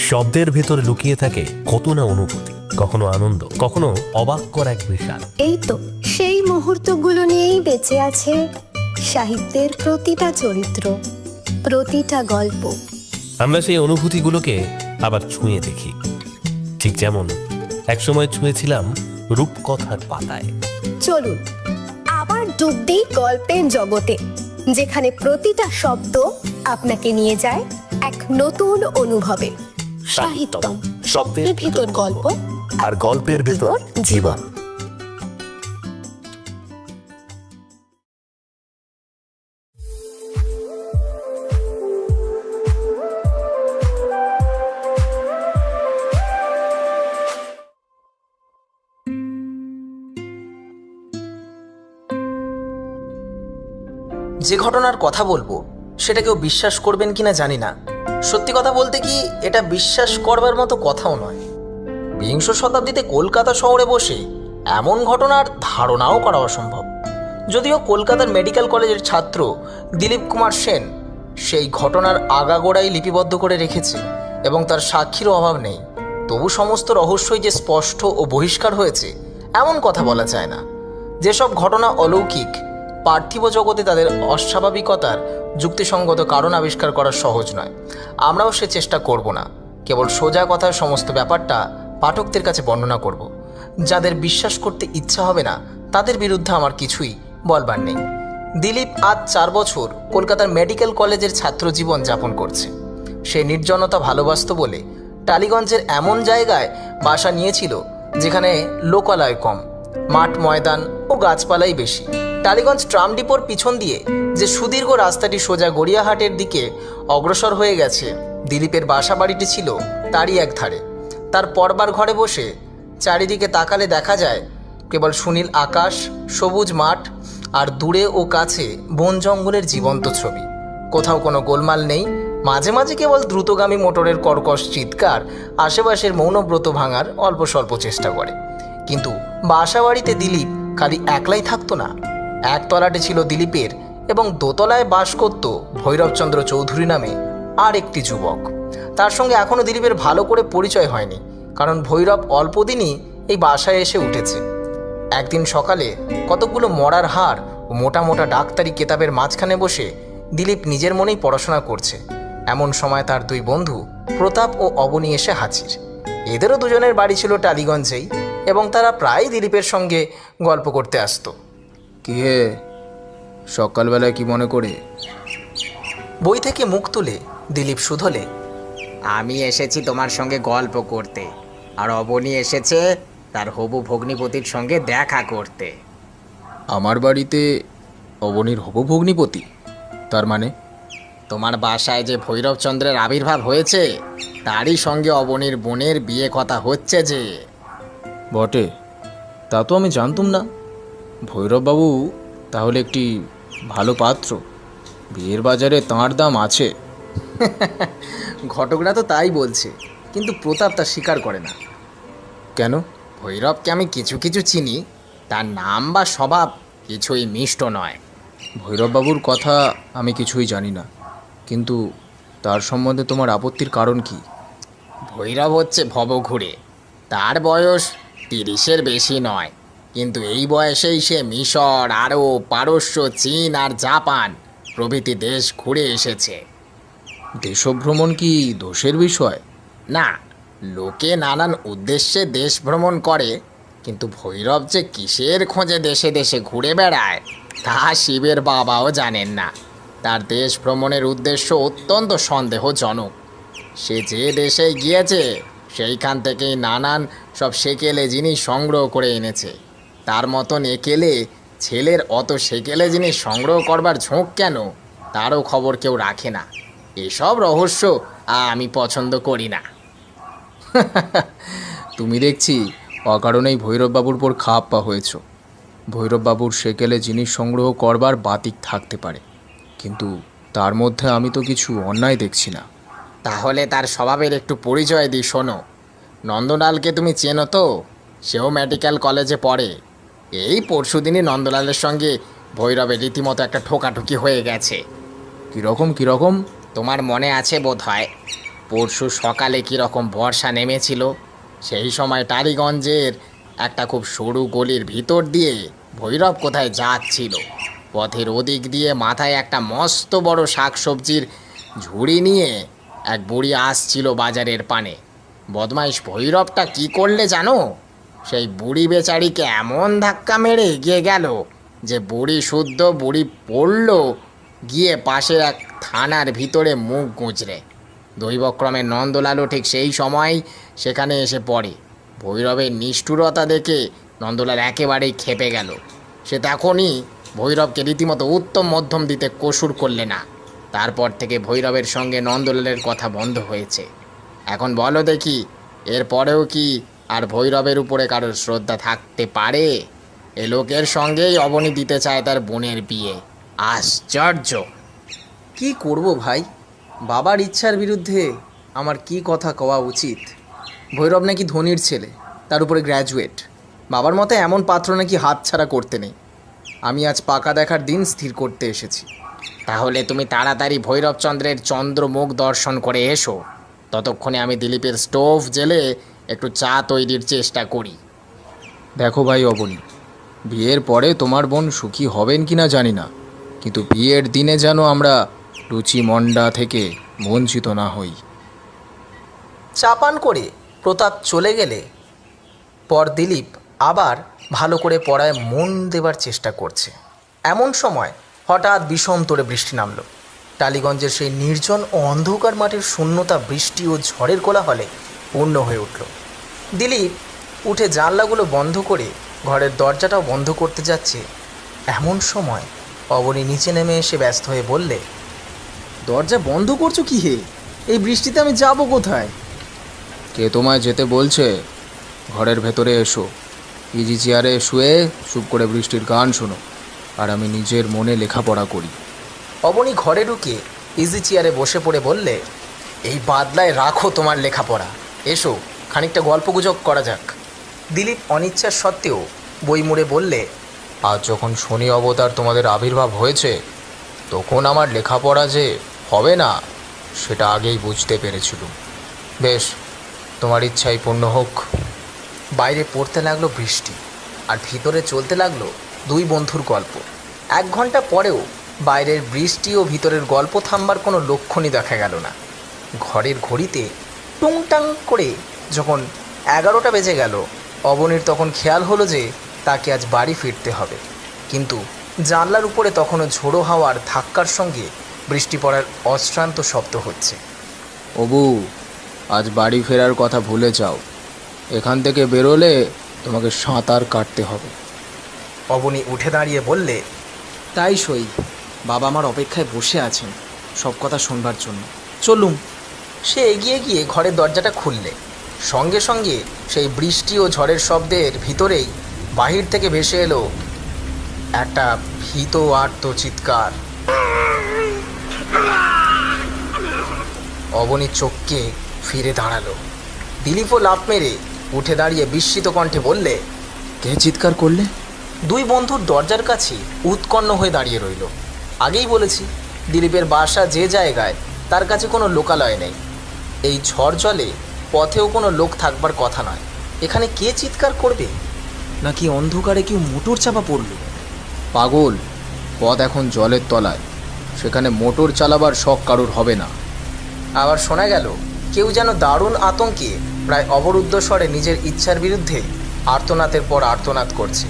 শব্দের ভেতর লুকিয়ে থাকে কত না অনুভূতি, কখনো আনন্দ, কখনো অবাক করা এক বিষাদ। এই তো সেই মুহূর্তগুলো নিয়েই বেঁচে আছে সাহিত্যের প্রতিটা চরিত্র, প্রতিটা গল্প। আমরা সেই অনুভূতিগুলোকে আবার ছুঁয়ে দেখি, ঠিক যেমন একসময় ছুঁয়েছিলাম রূপকথার পাতায়। চলুন আবার ডুব দিই গল্পের জগতে, যেখানে প্রতিটা শব্দ আপনাকে নিয়ে যায় এক নতুন অনুভবে। সাহিত্যম, শব্দের ভিতর গল্প আর গল্পের ভেতর জীবন। যে ঘটনার কথা বলবো সেটা কেউ বিশ্বাস করবেন কিনা জানি না। সত্যি কথা বলতে কি, এটা বিশ্বাস করবার মতো কথাও নয়। বিংশ শতাব্দীতে কলকাতা শহরে বসে এমন ঘটনার ধারণাও করা অসম্ভব। যদিও কলকাতার মেডিকেল কলেজের ছাত্র দিলীপ কুমার সেন সেই ঘটনার আগাগোড়াই লিপিবদ্ধ করে রেখেছে এবং তার সাক্ষীরও অভাব নেই, তবু সমস্ত রহস্যই যে স্পষ্ট ও বহিষ্কার হয়েছে এমন কথা বলা যায় না। যেসব ঘটনা অলৌকিক, পার্থিব জগতে তাদের অস্বাভাবিকতার যুক্তিসঙ্গত কারণ আবিষ্কার করা সহজ নয়। আমরাও সে চেষ্টা করব না, কেবল সোজা কথার সমস্ত ব্যাপারটা পাঠকদের কাছে বর্ণনা করব। যাদের বিশ্বাস করতে ইচ্ছা হবে না তাদের বিরুদ্ধে আমার কিছুই বলবার নেই। দিলীপ আজ 4 বছর কলকাতার মেডিকেল কলেজের ছাত্র জীবন যাপন করছে। সে নির্জনতা ভালোবাসত বলে টালিগঞ্জের এমন জায়গায় বাসা নিয়েছিল যেখানে লোকালয় কম, মাঠ ময়দান ও গাছপালাই বেশি। টালিগঞ্জ ট্রাম ডিপোর পিছন দিয়ে যে সুদীর্ঘ রাস্তাটি সোজা গড়িয়াহাটের দিকে অগ্রসর হয়ে গেছে, দিলীপের বাসা বাড়িটি ছিল তারই এক ধারে। তার পড়বার ঘরে বসে চারিদিকে তাকালে দেখা যায় কেবল সুনীল আকাশ, সবুজ মাঠ আর দূরে ও কাছে বন জঙ্গলের জীবন্ত ছবি। কোথাও কোনো গোলমাল নেই, মাঝে মাঝে কেবল দ্রুতগামী মোটরের কর্কশ চিৎকার আশেপাশের মৌনব্রত ভাঙার অল্প স্বল্প চেষ্টা করে। কিন্তু বাসা বাড়িতে দিলীপ খালি একলাই থাকতো না। একতলাটি ছিল দিলীপের এবং দোতলায় বাস করত ভৈরবচন্দ্র চৌধুরী নামে আর একটি যুবক। তার সঙ্গে এখনও দিলীপের ভালো করে পরিচয় হয়নি, কারণ ভৈরব অল্পদিনই এই বাসায় এসে উঠেছে। একদিন সকালে কতগুলো মরার হাড় ও মোটা মোটা ডাক্তারি কেতাবের মাঝখানে বসে দিলীপ নিজের মনেই পড়াশোনা করছে। এমন সময় তার 2 বন্ধু প্রতাপ ও অবনী এসে হাজির। এদেরও দুজনের বাড়ি ছিল টালিগঞ্জেই এবং তারা প্রায় দিলীপের সঙ্গে গল্প করতে আসতো। কি হে, সকালবেলায় কি মনে করে? বই থেকে মুখ তুলে দিলীপ শুধলে, আমি এসেছি তোমার সঙ্গে গল্প করতে, আর অবনী এসেছে তার হবু ভগ্নিপতির সঙ্গে দেখা করতে। আমার বাড়িতে অবনীর হবু ভগ্নিপতি? তার মানে? তোমার বাসায় যে ভৈরবচন্দ্রের আবির্ভাব হয়েছে তারই সঙ্গে অবনীর বোনের বিয়ে কথা হচ্ছে যে। বটে, তা তো আমি জানতুম না। ভৈরববাবু তাহলে একটি ভালো পাত্র, বিয়ের বাজারে তাঁর দাম আছে। ঘটকরা তো তাই বলছে, কিন্তু প্রতাপ তা স্বীকার করে না। কেন? ভৈরবকে আমি কিছু কিছু চিনি, তার নাম বা স্বভাব কিছুই মিষ্ট নয়। ভৈরববাবুর কথা আমি কিছুই জানি না, কিন্তু তার সম্বন্ধে তোমার আপত্তির কারণ কি? ভৈরব হচ্ছে ভবঘুরে, তার বয়স 30-এর বেশি নয়, কিন্তু এই বয়সেই সে মিশর, আরব, পারস্য, চীন আর জাপান প্রভৃতি দেশ ঘুরে এসেছে। দেশভ্রমণ কি দোষের বিষয়? না, লোকে নানান উদ্দেশ্যে দেশ ভ্রমণ করে, কিন্তু ভৈরব যে কিসের খোঁজে দেশে দেশে ঘুরে বেড়ায় তা শিবের বাবাও জানেন না। তার দেশ ভ্রমণের উদ্দেশ্য অত্যন্ত সন্দেহজনক। সে যে দেশে গিয়েছে সেইখান থেকেই নানান সব সেকেলে জিনিস সংগ্রহ করে এনেছে। তার মতন একেলে ছেলের অত সেকেলে জিনিস সংগ্রহ করবার ঝোঁক কেন, তারও খবর কেউ রাখে না। এসব রহস্য আমি পছন্দ করি না। তুমি দেখছি অকারণেই ভৈরববাবুর উপর খাপ পা হয়েছ। ভৈরববাবুর সেকেলে জিনিস সংগ্রহ করবার বাতিক থাকতে পারে, কিন্তু তার মধ্যে আমি তো কিছু অন্যায় দেখছি না। তাহলে তার স্বভাবের একটু পরিচয় দিই, শোনো। নন্দলালকে তুমি চেনো তো? সেও মেডিকেল কলেজে পড়ে। এই পরশুদিনই নন্দলালের সঙ্গে ভৈরবের রীতিমতো একটা ঠোকাঠুকি হয়ে গেছে। কীরকম? তোমার মনে আছে বোধ হয়, পরশু সকালে কীরকম বর্ষা নেমেছিল, সেই সময় টালিগঞ্জের একটা খুব সরু গলির ভিতর দিয়ে ভৈরব কোথায় যাচ্ছিল। পথের ওদিক দিয়ে মাথায় একটা মস্ত বড় শাকসবজির ঝুড়ি নিয়ে এক বুড়ি আসছিল বাজারের পানে। বদমাইশ ভৈরবটা কি করলে জানো? সেই বুড়ি বেচারিকে এমন ধাক্কা মেরে এগিয়ে গেল যে বুড়ি পড়ল গিয়ে পাশের এক থানার ভিতরে মুখ গুঁজরে। দৈবক্রমে নন্দলালও ঠিক সেই সময় সেখানে এসে পড়ে। ভৈরবের নিষ্ঠুরতা দেখে নন্দলাল একেবারেই ক্ষেপে গেল। সে তখনই ভৈরবকে রীতিমতো উত্তম মধ্যম দিতে কসুর করলে না। তারপর থেকে ভৈরবের সঙ্গে নন্দলালের কথা বন্ধ হয়েছে। এখন বলো দেখি, এরপরেও কি আর ভৈরবের উপরে কারোর শ্রদ্ধা থাকতে পারে? এ লোকের সঙ্গেই অবনী দিতে চায় তার বোনের বিয়ে। আশ্চর্য! কি করব ভাই, বাবার ইচ্ছার বিরুদ্ধে আমার কি কথা কওয়া উচিত? ভৈরব নাকি ধনির ছেলে, তার উপরে গ্র্যাজুয়েট। বাবার মতে এমন পাত্র নাকি হাতছাড়া করতে নেই। আমি আজ পাকা দেখার দিন স্থির করতে এসেছি। তাহলে তুমি তাড়াতাড়ি ভৈরবচন্দ্রের চন্দ্রমুখ দর্শন করে এসো। ততক্ষণে আমি দিলীপের স্টোভ জেলে একটু চা তৈরির চেষ্টা করি। দেখো ভাই অবনী, বিয়ের পরে তোমার বোন সুখী হবেন কি না জানি না, কিন্তু বিয়ের দিনে যেন আমরা লুচি মন্ডা থেকে বঞ্চিত না হই। চাপান করে প্রতাপ চলে গেলে পর দিলীপ আবার ভালো করে পড়ায় মন দেবার চেষ্টা করছে। এমন সময় হঠাৎ বিষম তোড়ে বৃষ্টি নামল। টালিগঞ্জের সেই নির্জন ও অন্ধকার মাঠের শূন্যতা বৃষ্টি ও ঝড়ের কোলাহলে পূর্ণ হয়ে উঠল। দিলীপ উঠে জানলাগুলো বন্ধ করে ঘরের দরজাটাও বন্ধ করতে যাচ্ছে। এমন সময় অবনী নিচে নেমে এসে ব্যস্ত হয়ে বললে, দরজা বন্ধ করছো কি হে? এই বৃষ্টিতে আমি যাব কোথায়? কে তোমায় যেতে বলছে? ঘরের ভেতরে এসো, ইজি চেয়ারে শুয়ে চুপ করে বৃষ্টির গান শোনো, আর আমি নিজের মনে লেখাপড়া করি। অবনী ঘরে ঢুকে ইজি চেয়ারে বসে পড়ে বললে, এই বাদলায় রাখো তোমার লেখাপড়া, এসো খানিকটা গল্পগুজব করা যাক। দিলীপ অনিচ্ছার সত্ত্বেও বই মুড়ে বললে, আজ যখন শনি অবতার তোমাদের আবির্ভাব হয়েছে, তখন আমার লেখাপড়া যে হবে না সেটা আগেই বুঝতে পেরেছিলুম। বেশ, তোমার ইচ্ছাই পূর্ণ হোক। বাইরে পড়তে লাগলো বৃষ্টি, আর ভিতরে চলতে লাগলো দুই বন্ধুর গল্প। 1 ঘন্টা পরেও বাইরের বৃষ্টি ও ভিতরের গল্প থামবার কোনো লক্ষণই দেখা গেল না। ঘরের ঘড়িতে টুংটাং করে যখন 11টা বেজে গেল, অবনীর তখন খেয়াল হলো যে তাকে আজ বাড়ি ফিরতে হবে। কিন্তু জানলার উপরে তখনও ঝোড়ো হাওয়ার ধাক্কার সঙ্গে বৃষ্টি পড়ার অশ্রান্ত শব্দ হচ্ছে। অবু, আজ বাড়ি ফেরার কথা ভুলে যাও। এখান থেকে বেরোলে তোমাকে সাঁতার কাটতে হবে। অবনী উঠে দাঁড়িয়ে বললে, তাই সই, বাবা আমার অপেক্ষায় বসে আছেন সব কথা শুনবার জন্য। চলুম। সে এগিয়ে গিয়ে ঘরের দরজাটা খুললে। সঙ্গে সঙ্গে সেই বৃষ্টি ও ঝড়ের শব্দের ভিতরেই বাহির থেকে ভেসে এলো একটা ভীত আর্ত চিৎকার। অবনী চোখকে ফিরে দাঁড়ালো। দিলীপও লাফ মেরে উঠে দাঁড়িয়ে বিস্মিত কণ্ঠে বললে, কে চিৎকার করলে? দুই বন্ধুর দরজার কাছে উৎকণ্ঠ হয়ে দাঁড়িয়ে রইল। আগেই বলেছি, দিলীপের বাসা যে জায়গায় তার কাছে কোনো লোকালয় নেই। এই ঝড় জলে পথেও কোনো লোক থাকবার কথা নয়। এখানে কে চিৎকার করবে? নাকি অন্ধকারে কেউ মোটর চাপা পড়ল? পাগল, পথ এখন জলের তলায়, সেখানে মোটর চালাবার শখ কারোর হবে না। আবার শোনা গেল কেউ যেন দারুণ আতঙ্কে প্রায় অবরুদ্ধ স্বরে নিজের ইচ্ছার বিরুদ্ধে আর্তনাদের পর আর্তনাদ করছে।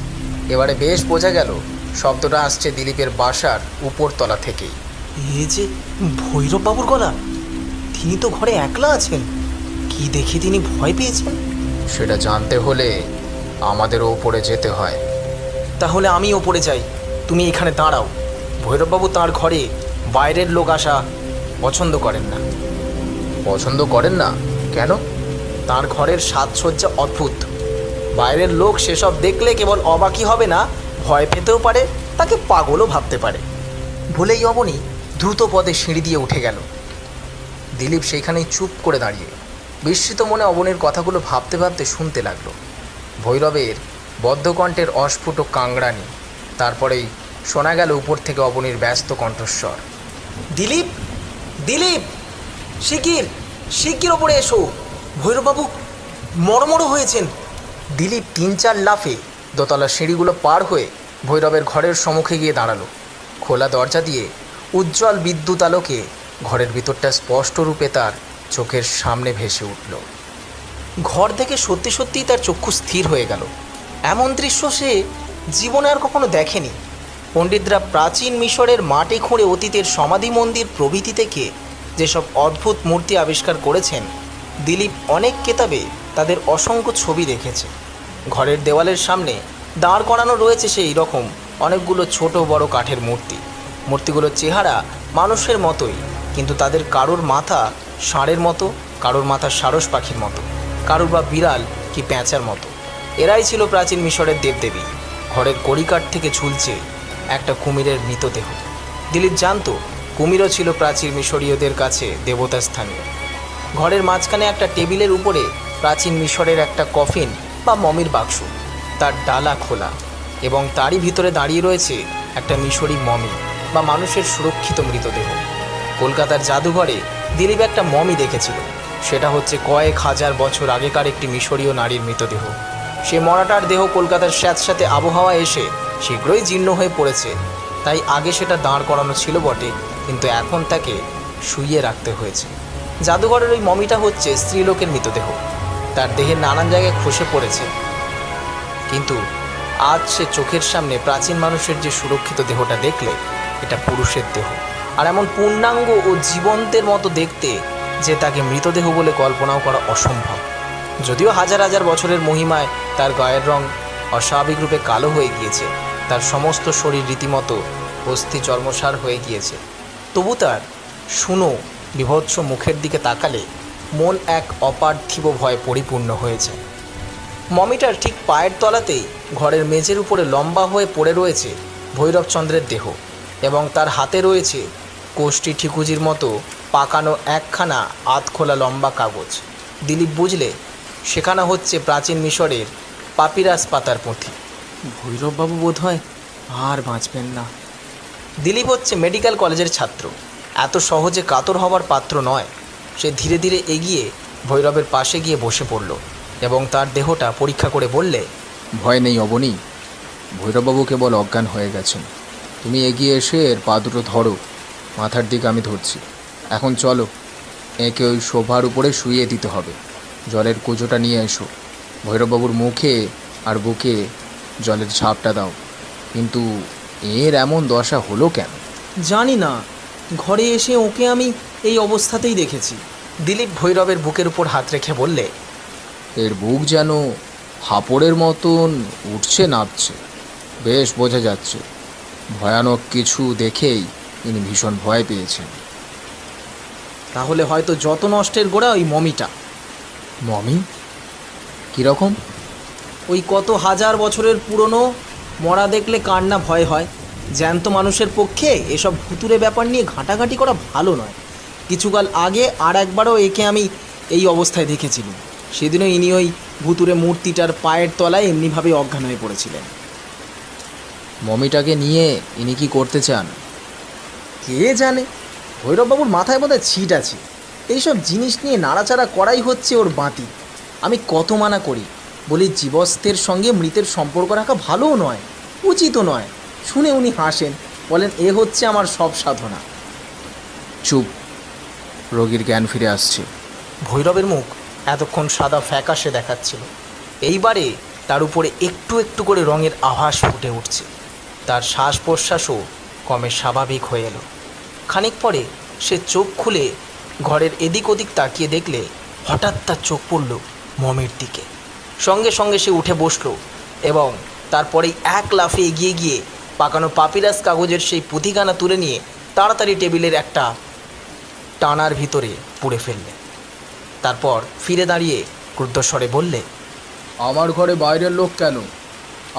এবারে বেশ বোঝা গেল শব্দটা আসছে দিলীপের বাসার উপরতলা থেকেই। এ যে ভৈরববাবুর গলা! তিনি তো ঘরে একলা আছেন। কি দেখে তিনি ভয় পেয়েছেন? সেটা জানতে হলে আমাদেরও ওপরে যেতে হয়। তাহলে আমি ওপরে যাই, তুমি এখানে দাঁড়াও। ভৈরববাবু তাঁর ঘরে বাইরের লোক আসা পছন্দ করেন না। পছন্দ করেন না কেন? তাঁর ঘরের সাজসজ্জা অদ্ভুত। বাইরের লোক সেসব দেখলে কেবল অবাকই হবে না, ভয় পেতেও পারে, তাকে পাগলও ভাবতে পারে। বলেই অবনী দ্রুত পদে সিঁড়ি দিয়ে উঠে গেল। দিলীপ সেইখানেই চুপ করে দাঁড়িয়ে বিস্মিত মনে অবনীর কথাগুলো ভাবতে ভাবতে শুনতে লাগলো। ভৈরবের বদ্ধকণ্ঠের অস্ফুট কাংড়ানি, তারপরেই শোনা গেল উপর থেকে অবনীর ব্যস্ত কণ্ঠস্বর, দিলীপ, দিলীপ, শিগগির শিগগির ওপরে এসো, ভৈরববাবু মরমর হয়েছেন। দিলীপ 3-4 লাফে দোতলার সিঁড়িগুলো পার হয়ে ভৈরবের ঘরের সম্মুখে গিয়ে দাঁড়ালো। খোলা দরজা দিয়ে উজ্জ্বল বিদ্যুৎ আলোকে ঘরের ভিতরটা স্পষ্ট রূপে তার চোখের সামনে ভেসে উঠল। ঘর থেকে সত্যি সত্যিই তার চক্ষু স্থির হয়ে গেল। এমন দৃশ্য সে জীবনে আর কখনো দেখেনি। পণ্ডিতরা প্রাচীন মিশরের মাটি খুঁড়ে অতীতের সমাধি মন্দির প্রভৃতি থেকে যেসব অদ্ভুত মূর্তি আবিষ্কার করেছেন, দিলীপ অনেক কেতাবে তাদের অসংখ্য ছবি দেখেছে। ঘরের দেওয়ালের সামনে দাঁড় করানো রয়েছে সেই রকম অনেকগুলো ছোট বড় কাঠের মূর্তি। মূর্তিগুলোর চেহারা মানুষের মতোই, কিন্তু তাদের কারোর মাথা ষাঁড়ের মতো, কারোর মাথা সারস পাখির মতো, কারোর বা বিড়াল কি প্যাঁচার মতো। এরাই ছিল প্রাচীন মিশরের দেবদেবী। ঘরের কড়িকাঠ থেকে ঝুলছে একটা কুমিরের মৃতদেহ। দিলীপ জানতো কুমিরও ছিল প্রাচীন মিশরীয়দের কাছে দেবতা স্থানীয়। ঘরের মাঝখানে একটা টেবিলের উপরে প্রাচীন মিশরের একটা কফিন বা মমির বাক্স, তার ডালা খোলা, এবং তারই ভিতরে দাঁড়িয়ে রয়েছে একটা মিশরী মমি বা মানুষের সুরক্ষিত মৃতদেহ। কলকাতার জাদুঘরে দিলীপ একটা মমি দেখেছিল। সেটা হচ্ছে কয়েক হাজার বছর আগেকার একটি মিশরীয় নারীর মৃতদেহ। সে মরাটার দেহ কলকাতার স্যাঁতস্যাঁতে আবহাওয়া এসে শীঘ্রই জীর্ণ হয়ে পড়েছে, তাই আগে সেটা দাঁড় করানো ছিল বটে, কিন্তু এখন তাকে শুইয়ে রাখতে হয়েছে। জাদুঘরের ওই মমিটা হচ্ছে স্ত্রীলোকের মৃতদেহ। তার দেহের নানান জায়গায় খসে পড়েছে, কিন্তু আজ সে চোখের সামনে প্রাচীন মানুষের যে সুরক্ষিত দেহটা দেখলে, এটা পুরুষের দেহ, আর এমন পূর্ণাঙ্গ ও জীবন্তের মতো দেখতে যে তাকে মৃতদেহ বলে কল্পনাও করা অসম্ভব। যদিও হাজার হাজার বছরের মহিমায় তার গায়ের রং অস্বাভাবিক রূপে কালো হয়ে গিয়েছে, তার সমস্ত শরীর রীতিমতো অস্থি চর্মসার হয়ে গিয়েছে, তবু তার শুনো বিভৎস মুখের দিকে তাকালে মন এক অপার্থিব ভয়ে পরিপূর্ণ হয়েছে। মমিটার ঠিক পায়ের তলাতেই ঘরের মেঝের উপরে লম্বা হয়ে পড়ে রয়েছে ভৈরবচন্দ্রের দেহ, এবং তার হাতে রয়েছে কোষ্ঠী ঠিকুজির মতো পাকানো একখানা আধখোলা লম্বা কাগজ। দিলীপ বুঝলে সেখানে হচ্ছে প্রাচীন মিশরের পাপিরাস পাতার পুঁথি। ভৈরববাবু বোধ হয় আর বাঁচবেন না। দিলীপ হচ্ছে মেডিকেল কলেজের ছাত্র, এত সহজে কাতর হবার পাত্র নয়। সে ধীরে ধীরে এগিয়ে ভৈরবের পাশে গিয়ে বসে পড়ল এবং তার দেহটা পরীক্ষা করে বললে, ভয় নেই অবনী, ভৈরববাবু কেবল অজ্ঞান হয়ে গেছেন। তুমি এগিয়ে এসে এর পা দুটো ধরো, মাথার দিকে আমি ধরছি। এখন চলো, একে ওই সোফার উপরে শুইয়ে দিতে হবে। জলের কুজোটা নিয়ে এসো, ভৈরববাবুর মুখে আর বুকে জলের ঝাপটা দাও। কিন্তু এর এমন দশা হলো কেন? জানি না, ঘরে এসে ওকে আমি এই অবস্থাতেই দেখেছি। দিলীপ ভৈরবের বুকের উপর হাত রেখে বললে, এর বুক যেন হাঁপড়ের মতন উঠছে নামছে, বেশ বোঝা যাচ্ছে। ভয়ানক কিছু দেখেই ইনি ভীষণ ভয় পেয়েছেন। তাহলে হয়তো যত নষ্টের গোড়া ওই মমিটা। মমি? কীরকম? ওই কত হাজার বছরের পুরনো, মরা দেখলে কার না ভয় হয়। জ্যান্ত মানুষের পক্ষে এসব ভুতুরে ব্যাপার নিয়ে ঘাঁটাঘাঁটি করা ভালো নয়। কিছুকাল আগে আর একবারও একে আমি এই অবস্থায় দেখেছিলাম। সেদিনও ইনি ওই ভুতুরে মূর্তিটার পায়ের তলায় এমনিভাবে অজ্ঞান হয়ে পড়েছিলেন। মমিটাকে নিয়ে ইনি কি করতে চান? কে জানে, ভৈরববাবুর মাথায় বোধহয় ছিট আছে। এইসব জিনিস নিয়ে নাড়াচাড়া করাই হচ্ছে ওর বাঁতি। আমি কত মানা করি, বলি জীবস্থের সঙ্গে মৃতের সম্পর্ক রাখা ভালোও নয়, উচিতও নয়। শুনে উনি হাসেন, বলেন এ হচ্ছে আমার সব সাধনা। চুপ, রোগীর জ্ঞান ফিরে আসছে। ভৈরবের মুখ এতক্ষণ সাদা ফ্যাকাশে দেখাচ্ছিল, এইবারে তার উপরে একটু একটু করে রঙের আভাস ফুটে উঠছে। তার শ্বাস প্রশ্বাসও ক্রমে স্বাভাবিক হয়ে এলো। খানিক পরে সে চোখ খুলে ঘরের এদিক ওদিক তাকিয়ে দেখলে হঠাৎ তার চোখ পড়ল মমির দিকে। সঙ্গে সঙ্গে সে উঠে বসলো এবং তারপরেই এক লাফে এগিয়ে গিয়ে পাকানো পাপিরাস কাগজের সেই পুঁথিখানা তুলে নিয়ে তাড়াতাড়ি টেবিলের একটা টানার ভিতরে পুড়ে ফেললে। তারপর ফিরে দাঁড়িয়ে ক্রুদ্ধস্বরে বললে, আমার ঘরে বাইরের লোক কেন?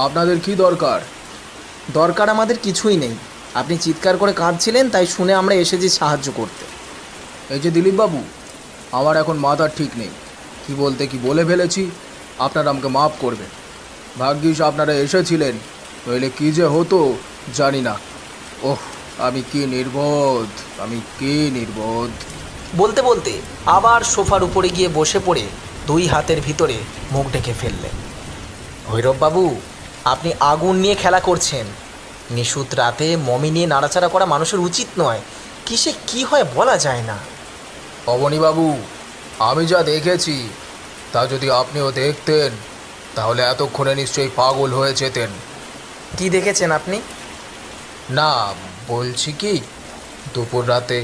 আপনাদের কি দরকার? দরকার আমাদের কিছুই নেই, আপনি চিৎকার করে কাঁদছিলেন, তাই শুনে আমরা এসেছি সাহায্য করতে। এই যে দিলীপবাবু, আমার এখন মাথার ঠিক নেই, কি বলতে কি বলে ফেলেছি, আপনারা আমাকে মাফ করবেন। ভাগ্যিস আপনারা এসেছিলেন, নইলে কী যে হতো জানি না। ওহ, আমি কি নির্বোধ, আমি কি নির্বোধ। বলতে বলতে আবার সোফার উপরে গিয়ে বসে পড়ে দুই হাতের ভিতরে মুখ ঢেকে ফেললেন। ভৈরববাবু, আপনি আগুন নিয়ে খেলা করছেন। নিশুত রাতে মমি নিয়ে নাড়াচাড়া করা মানুষের উচিত নয়। কিসে কি হয় বলা যায় না। অবনীবাবু, আমি যা দেখেছি তা যদি আপনিও দেখতেন তাহলে এতক্ষণে নিশ্চয়ই পাগল হয়ে যেতেন। কি দেখেছেন আপনি? না, বলছি কি, দুপুর রাতে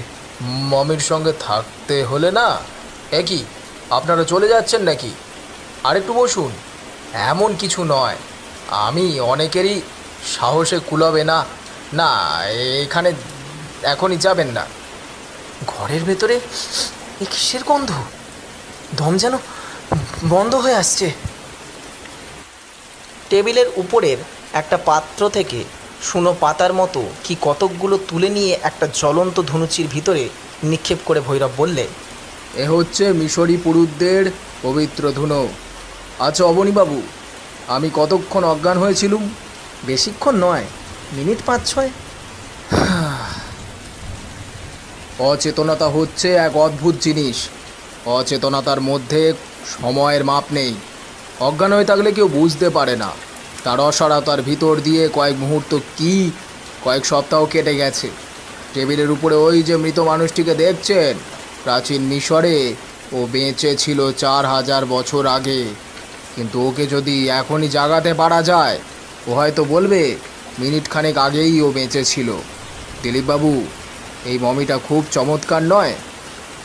মমির সঙ্গে থাকতে হলে না, একই আপনারা চলে যাচ্ছেন নাকি? আরেকটু বসুন। এমন কিছু নয়, আমি অনেকেরই সাহসে কুলাবে না। না, এখানে এখনই যাবেন না। ঘরের ভেতরে এ কিসের গন্ধ? দম যেন বন্ধ হয়ে আসছে। টেবিলের উপরের একটা পাত্র থেকে শুনো পাতার মতো কি কতকগুলো তুলে নিয়ে একটা জ্বলন্ত ধনুচির ভিতরে নিক্ষেপ করে ভৈরব বললে, এ হচ্ছে মিশরী পুরুষদের পবিত্র ধুনো। আচ্ছা অবনীবাবু, আমি কতক্ষণ অজ্ঞান হয়েছিলুম? বেশিক্ষণ নয়, মিনিট 5-6। অচেতনতা হচ্ছে এক অদ্ভুত জিনিস। অচেতনতার মধ্যে সময়ের মাপ নেই। অজ্ঞান হয়ে থাকলে কেউ বুঝতে পারে না তার অসাড়তার ভিতর দিয়ে কয়েক মুহূর্ত কি কয়েক সপ্তাহ কেটে গেছে। টেবিলের উপরে ওই যে মৃত মানুষটিকে দেখছেন, প্রাচীন মিশরে ও বেঁচে ছিল 4000 বছর আগে। কিন্তু ওকে যদি এখনই জাগাতে পারা যায়, ও হয়তো বলবে মিনিট খানেক আগেই ও বেঁচে ছিল। দিলীপবাবু, এই মমিটা খুব চমৎকার নয়?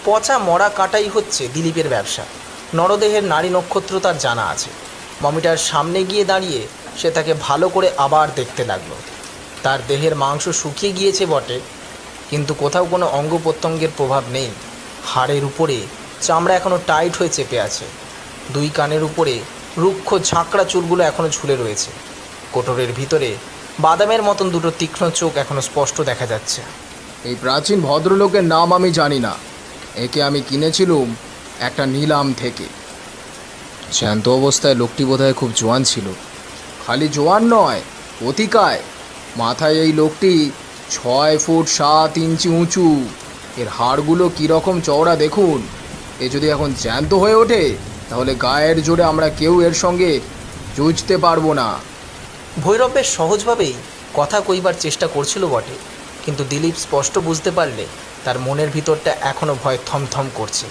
পচা মরা কাটাই হচ্ছে দিলীপের ব্যবসা। নরদেহের নারী নক্ষত্র তার জানা আছে। মমিটার সামনে গিয়ে দাঁড়িয়ে সে তাকে ভালো করে আবার দেখতে লাগলো। তার দেহের মাংস শুকিয়ে গিয়েছে বটে, কিন্তু কোথাও কোনো অঙ্গ প্রত্যঙ্গের প্রভাব নেই। হাড়ের উপরে চামড়া এখনও টাইট হয়ে চেপে আছে। দুই কানের উপরে রুক্ষ ঝাঁকড়া চুলগুলো এখনও ঝুলে রয়েছে। কোটরের ভিতরে বাদামের মতন দুটো তীক্ষ্ণ চোখ এখনও স্পষ্ট দেখা যাচ্ছে। এই প্রাচীন ভদ্রলোকের নাম আমি জানি না। একে আমি কিনেছিলুম একটা নিলাম থেকে। জ্যান্ত অবস্থায় লোকটি বোধহয় খুব জোয়ান ছিল। খালি জোয়ান নয়, অতিকায়। মাথায় এই লোকটি 6 ফুট 7 ইঞ্চি উঁচু। এর হাড়গুলো কীরকম চওড়া দেখুন। এ যদি এখন জ্যান্ত হয়ে ওঠে তাহলে গায়ের জোরে আমরা কেউ এর সঙ্গে জুঝতে পারবো না। ভৈরব বেশ সহজভাবেই কথা কইবার চেষ্টা করছিল বটে, কিন্তু দিলীপ স্পষ্ট বুঝতে পারলে তার মনের ভিতরটা এখনও ভয় থমথম করছে।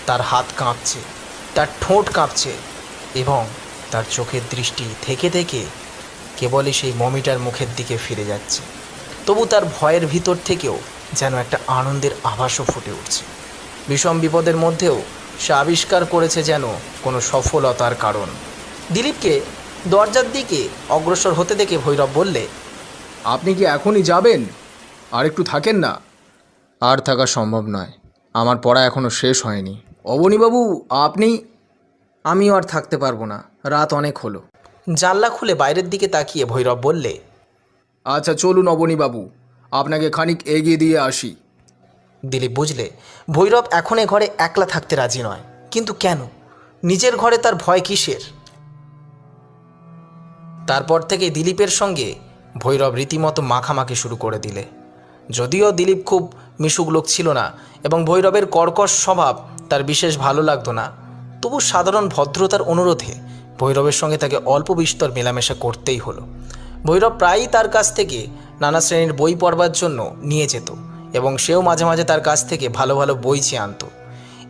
তার হাত কাঁপছে, তার ঠোঁট কাঁপছে এবং তার চোখের দৃষ্টি থেকে থেকে কেবলই সেই মমিটার মুখের দিকে ফিরে যাচ্ছে। তবু তার ভয়ের ভিতর থেকেও যেন একটা আনন্দের আভাসও ফুটে উঠছে। বিষম বিপদের মধ্যেও সে আবিষ্কার করেছে যেন কোনো সফলতার কারণ। দিলীপকে দরজার দিকে অগ্রসর হতে দেখে ভৈরব বললে, আপনি কি এখনই যাবেন? আর একটু থাকেন না? আর থাকা সম্ভব নয়, আমার পড়া এখনও শেষ হয়নি। অবনীবাবু, আপনি? আমিও আর থাকতে পারবো না, রাত অনেক হলো। জানলা খুলে বাইরের দিকে তাকিয়ে ভৈরব বললে, আচ্ছা চলুন অবনীবাবু, আপনাকে খানিক এগিয়ে দিয়ে আসি। দিলীপ বুঝলে ভৈরব এখন এ ঘরে একলা থাকতে রাজি নয়। কিন্তু কেন? নিজের ঘরে তার ভয় কিসের? তারপর থেকে দিলীপের সঙ্গে ভৈরব রীতিমতো মাখামাখি শুরু করে দিলে। যদিও দিলীপ খুব মিশুক লোক ছিল না এবং ভৈরবের কর্কশ স্বভাব তার বিশেষ ভালো লাগতো না, তবু সাধারণ ভদ্রতার অনুরোধে ভৈরবের সঙ্গে তাকে অল্প বিস্তর মেলামেশা করতেই হলো। ভৈরব প্রায়ই তার কাছ থেকে নানা শ্রেণীর বই পড়বার জন্য নিয়ে যেত এবং সেও মাঝে মাঝে তার কাছ থেকে ভালো ভালো বই চেয়ে আনত।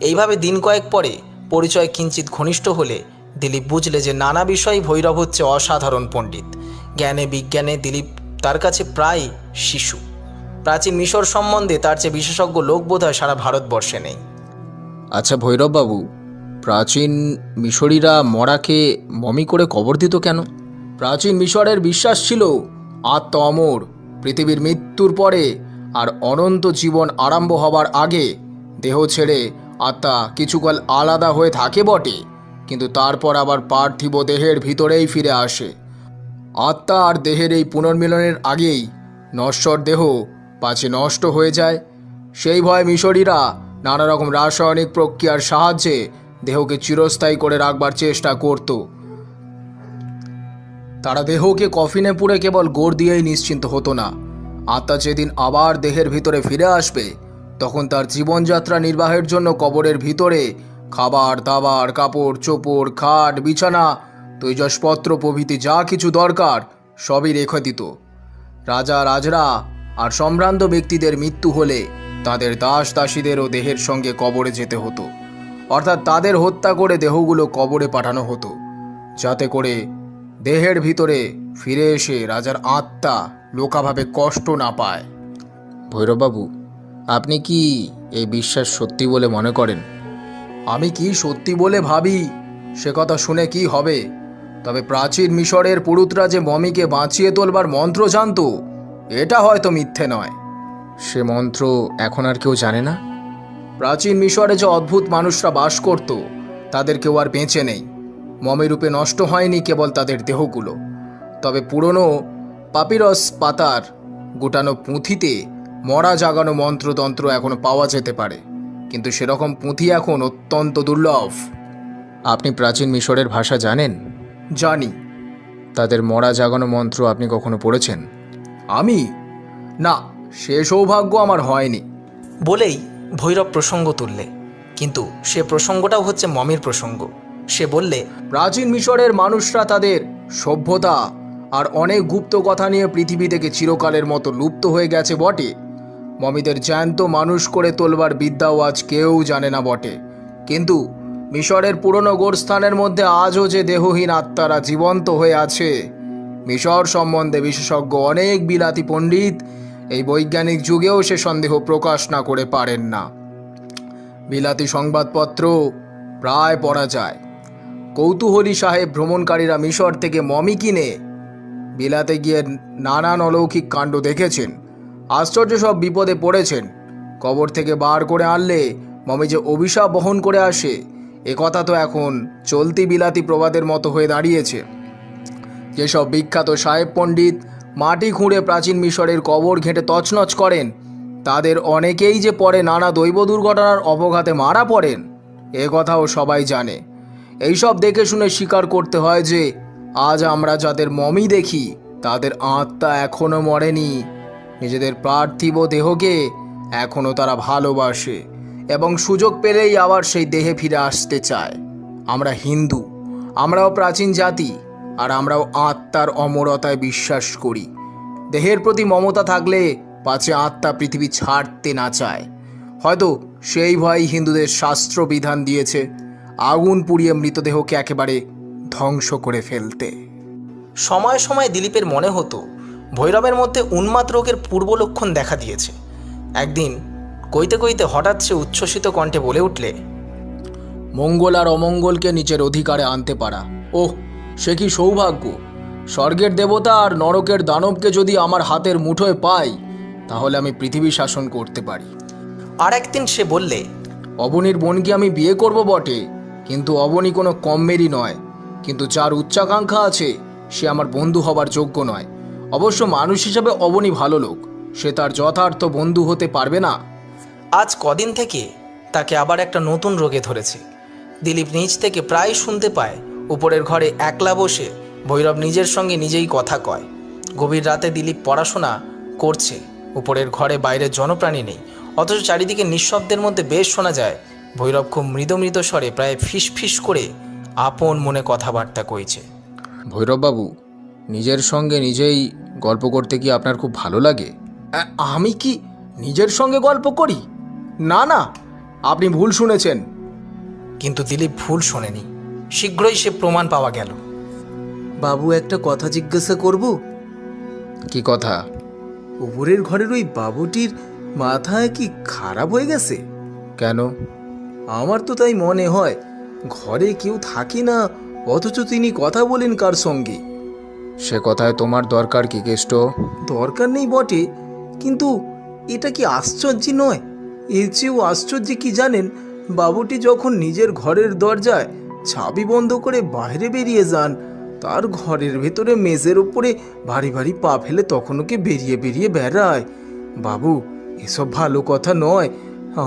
এইভাবে দিন কয়েক পরে পরিচয় কিঞ্চিত ঘনিষ্ঠ হলে দিলীপ বুঝলে যে নানা বিষয়ে ভৈরব হচ্ছে অসাধারণ পণ্ডিত। জ্ঞানে বিজ্ঞানে দিলীপ তার কাছে প্রায় শিশু। প্রাচীন মিশর সম্বন্ধে তার চেয়ে বিশেষজ্ঞ লোক বোধহয় সারা ভারতবর্ষে নেই। আচ্ছা ভৈরববাবু, প্রাচীন মিশরীরা মরাকে মমি করে কবর দিত কেন? প্রাচীন মিশরের বিশ্বাস ছিল আত্মা অমর। পৃথিবীর মৃত্যুর পরে আর অনন্ত জীবন আরম্ভ হবার আগে দেহ ছেড়ে আত্মা কিছুকাল আলাদা হয়ে থাকে বটে, কিন্তু তারপর আবার পার্থিব দেহের ভিতরেই ফিরে আসে। আত্মা আর দেহের এই পুনর্মিলনের আগেই নশ্বর দেহ পাছে নষ্ট হয়ে যায়, সেই ভয়ে মিশরীরা নানা রকম রাসায়নিক প্রক্রিয়ার সাহায্যে দেহকে চিরস্থায়ী করে রাখবার চেষ্টা করত। তারা দেহকে কফিনে পুরে কেবল গোড় দিয়েই নিশ্চিন্ত হতো না। আত্মা যেদিন আবার দেহের ভিতরে ফিরে আসবে তখন তার জীবনযাত্রা নির্বাহের জন্য কবরের ভিতরে খাবার দাবার, কাপড় চোপড়, খাট বিছানা, তৈজসপত্র প্রভৃতি যা কিছু দরকার সবই রেখে দিত। রাজা রাজরা আর সম্ভ্রান্ত ব্যক্তিদের মৃত্যু হলে তাদের দাস দাসীদেরও দেহের সঙ্গে কবরে যেতে হতো, অর্থাৎ তাদের হত্যা করে দেহগুলো কবরে পাঠানো হতো, যাতে করে দেহের ভিতরে ফিরে এসে রাজার আত্মা লোকাভাবে কষ্ট না পায়। ভৈরববাবু, আপনি কি এই বিশ্বাস সত্যি বলে মনে করেন? আমি কি সত্যি বলে ভাবি সে কথা শুনে কি হবে, তবে প্রাচীন মিশরের পুরুতরা যে মমিকে বাঁচিয়ে তোলবার মন্ত্র জানতো, এটা হয়তো মিথ্যে নয়। সে মন্ত্র এখন আর কেউ জানে না? প্রাচীন মিশরে যে অদ্ভুত মানুষরা বাস করত, তাদের কেউ আর বেঁচে নেই। মমি রূপে নষ্ট হয়নি কেবল তাদের দেহগুলো, তবে পুরনো পাপিরস পাতার গোটানো পুঁথিতে মরা জাগানো মন্ত্রতন্ত্র এখনো পাওয়া যেতে পারে, কিন্তু সেরকম পুঁথি এখন অত্যন্ত দুর্লভ। আপনি প্রাচীন মিশরের ভাষা জানেন? জানি। তাদের মরা জাগানো মন্ত্র আপনি কখনো পড়েছেন? আমি না, সে সৌভাগ্য আমার হয়নি। বলেই ভৈরব প্রসঙ্গ তুললে, কিন্তু সে প্রসঙ্গটাও হচ্ছে মমির প্রসঙ্গ। সে বললে, প্রাচীন মিশরের মানুষরা তাদের সভ্যতা আর অনেক গুপ্ত কথা নিয়ে পৃথিবী থেকে চিরকালের মতো লুপ্ত হয়ে গেছে বটে। মমিদের জ্যান্ত মানুষ করে তোলবার বিদ্যাও আজ কেউ জানে না বটে, কিন্তু মিশরের পুরনো গোরস্থানের মধ্যে আজও যে দেহহীন আত্মারা জীবন্ত হয়ে আছে, মিশর সম্বন্ধে বিশেষজ্ঞ অনেক বিলাতি পণ্ডিত এই বৈজ্ঞানিক যুগেও সে সন্দেহ প্রকাশ না করে পারেন না। বিলাতি সংবাদপত্র প্রায় পড়া যায়। কৌতূহলী সাহেব ভ্রমণকারীরা মিশর থেকে মমি কিনে বিলাতে গিয়ে নানান অলৌকিক কাণ্ড দেখেছেন, আশ্চর্য সব বিপদে পড়েছেন। কবর থেকে বার করে আনলে মমি যে অভিশাপ বহন করে আসে, এ কথা তো এখন চলতি বিলাতি প্রবাদের মতো হয়ে দাঁড়িয়েছে। যেসব বিখ্যাত সাহেব পণ্ডিত মাটি খুঁড়ে প্রাচীন মিশরের কবর ঘেঁটে তছনছ করেন, তাদের অনেকেই যে পরে নানা দৈব দুর্ঘটনার অবঘাতে মারা পড়েন, এ কথাও সবাই জানে। এইসব দেখে শুনে স্বীকার করতে হয় যে আজ আমরা যাদের মমি দেখি, তাদের আত্মা এখনও মরেনি। নিজেদের পার্থিব দেহকে এখনও তারা ভালোবাসে এবং সুযোগ পেলেই আবার সেই দেহে ফিরে আসতে চায়। আমরা হিন্দু, আমরাও প্রাচীন জাতি, আর আমরাও আত্মার অমরতায় বিশ্বাস করি। দেহের প্রতি মমতা থাকলে পাছে আত্মা পৃথিবী ছাড়তে না চায়। হয়তো সেই ভয় হিন্দুদের শাস্ত্র বিধান দিয়েছে আগুন পুড়িয়ে মৃতদেহকে একেবারে ধ্বংস করে ফেলতে। সময় সময় দিলীপের মনে হতো ভৈরবের মধ্যে উন্মাদ রোগের পূর্ব লক্ষণ দেখা দিয়েছে। একদিন কইতে কইতে হঠাৎ সে উচ্ছ্বসিত কণ্ঠে বলে উঠলে, মঙ্গল আর অমঙ্গলকে নিচের অধিকারে আনতে পারা, ওহ সে কি সৌভাগ্য! স্বর্গের দেবতা আর নরকের দানবকে যদি আমার হাতের মুঠোয় পাই, তাহলে আমি পৃথিবী শাসন করতে পারি। আর একদিন সে বললে, অবনীর বোনকে আমি বিয়ে করব বটে, কিন্তু অবনী কোনো কমেরই নয়। কিন্তু যার উচ্চাকাঙ্ক্ষা আছে সে আমার বন্ধু হবার যোগ্য নয়। অবশ্য মানুষ হিসাবে অবনী ভালো লোক, সে তার যথার্থ বন্ধু হতে পারবে না। আজ কদিন থেকে তাকে আবার একটা নতুন রোগে ধরেছে। দিলীপ নিজ থেকে প্রায় শুনতে পায় উপরের ঘরে একলা বসে ভৈরব নিজের সঙ্গে নিজেই কথা কয়। গভীর রাতে দিলীপ পড়াশোনা করছে, উপরের ঘরে বাইরের জনপ্রাণী নেই, অথচ চারিদিকে নিঃশব্দের মধ্যে বেশ শোনা যায় ভৈরব খুব মৃদু মৃদু স্বরে প্রায় ফিস ফিস করে আপন মনে কথাবার্তা কইছে। ভৈরববাবু, নিজের সঙ্গে নিজেই গল্প করতে কি আপনার খুব ভালো লাগে? আমি কি নিজের সঙ্গে গল্প করি? না না, আপনি ভুল শুনেছেন। কিন্তু দিলীপ ভুল শোনেনি, শীঘ্রই সে প্রমাণ পাওয়া গেল। বাবু, একটা কথা জিজ্ঞাসা করব? কি কথা? উপরের ঘরের ওই বাবুটির মাথায় কি খারাপ হয়ে গেছে? কেন? আমার তো তাই মনে হয়। ঘরে কেউ থাকে না, অথচ তিনি কথা বলেন কার সঙ্গে? সে কথায় তোমার দরকার কি কেষ্ট? দরকার নেই বটে, কিন্তু এটা কি আশ্চর্য নয়? এর চেয়েও আশ্চর্য কি জানেন, বাবুটি যখন নিজের ঘরের দরজায় চাবি বন্ধ করে বাইরে বেরিয়ে যান, তার ঘরের ভেতরে মেঝের ওপরে ভারী ভারী পা ফেলে তখনও কি বেরিয়ে বেরিয়ে বেড়ায়। বাবু, এসব ভালো কথা নয়,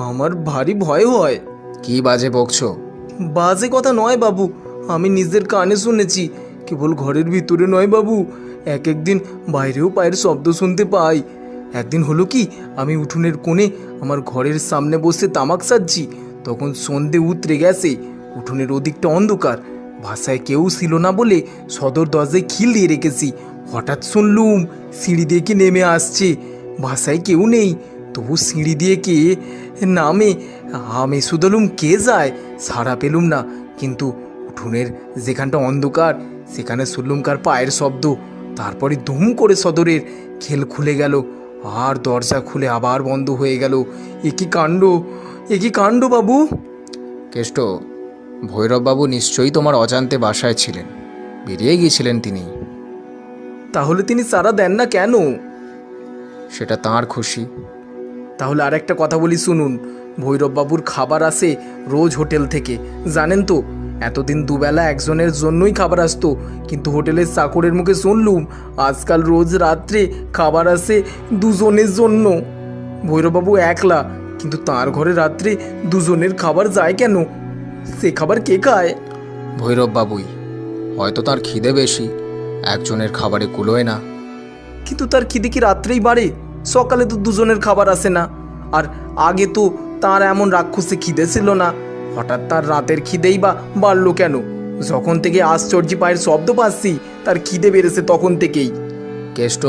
আমার ভারী ভয় হয়। কি বাজে বকছো? বাজে কথা নয় বাবু, আমি নিজের কানে শুনেছি। কেবল ঘরের ভিতরে নয় বাবু, এক একদিন বাইরেও পায়ের শব্দ শুনতে পাই। একদিন হলো কি, আমি উঠোনের কোণে আমার ঘরের সামনে বসে তামাক সাজছি, তখন সন্ধে উতরে গেছে। উঠোনের ওদিকটা অন্ধকার, বাসায় কেউ ছিল না বলে সদর দরজায় খিল দিয়ে রেখেছি। হঠাৎ শুনলুম সিঁড়ি দিয়ে কে নেমে আসছে। বাসায় কেউ নেই, তবু সিঁড়ি দিয়ে কে নামে আমি শুধলুম কে যায়, সাড়া পেলুম না। কিন্তু উঠোনের যেখানটা অন্ধকার সেখানে শুনলুম কার পায়ের শব্দ। তারপরে দুম করে সদরের খেল খুলে গেল, আর দরজা খুলে আবার বন্ধ হয়ে গেল। এ কি কাণ্ড, এ কি কাণ্ড বাবু! কেষ্ট, ভৈরববাবু নিশ্চয়ই তোমার অজান্তে বাসায় ছিলেন, বেরিয়ে গিয়েছিলেন তিনি। তাহলে তিনি সাড়া দেন না কেন? সেটা তাঁর খুশি। তাহলে আর একটা কথা বলি শুনুন, ভৈরববাবুর খাবার আসে রোজ হোটেল থেকে, জানেন তো? এতদিন দুবেলা একজনের জন্যই খাবার আসতো, কিন্তু হোটেলের চাকরের মুখে শুনলুম আজকাল রোজ রাত্রে খাবার আসে দুজনের জন্য। ভৈরববাবু একলা, কিন্তু তার ঘরে রাত্রে দুজনের খাবার যায় কেন? সে খাবার কে খায়? ভৈরববাবুই। হয়তো তার খিদে বেশি, একজনের খাবারে কুলোয় না। কিন্তু তার খিদে কি রাত্রেই বাড়ে? সকালে তো দুজনের খাবার আসে না। আর আগে তো তার এমন রাক্ষসে খিদে ছিল না, হঠাৎ তার রাতের খিদেই বা বাড়লো কেন? যখন থেকে আশ্চর্য পায়ের শব্দ পাচ্ছি তার খিদে বেড়েছে তখন থেকেই। কেষ্ট,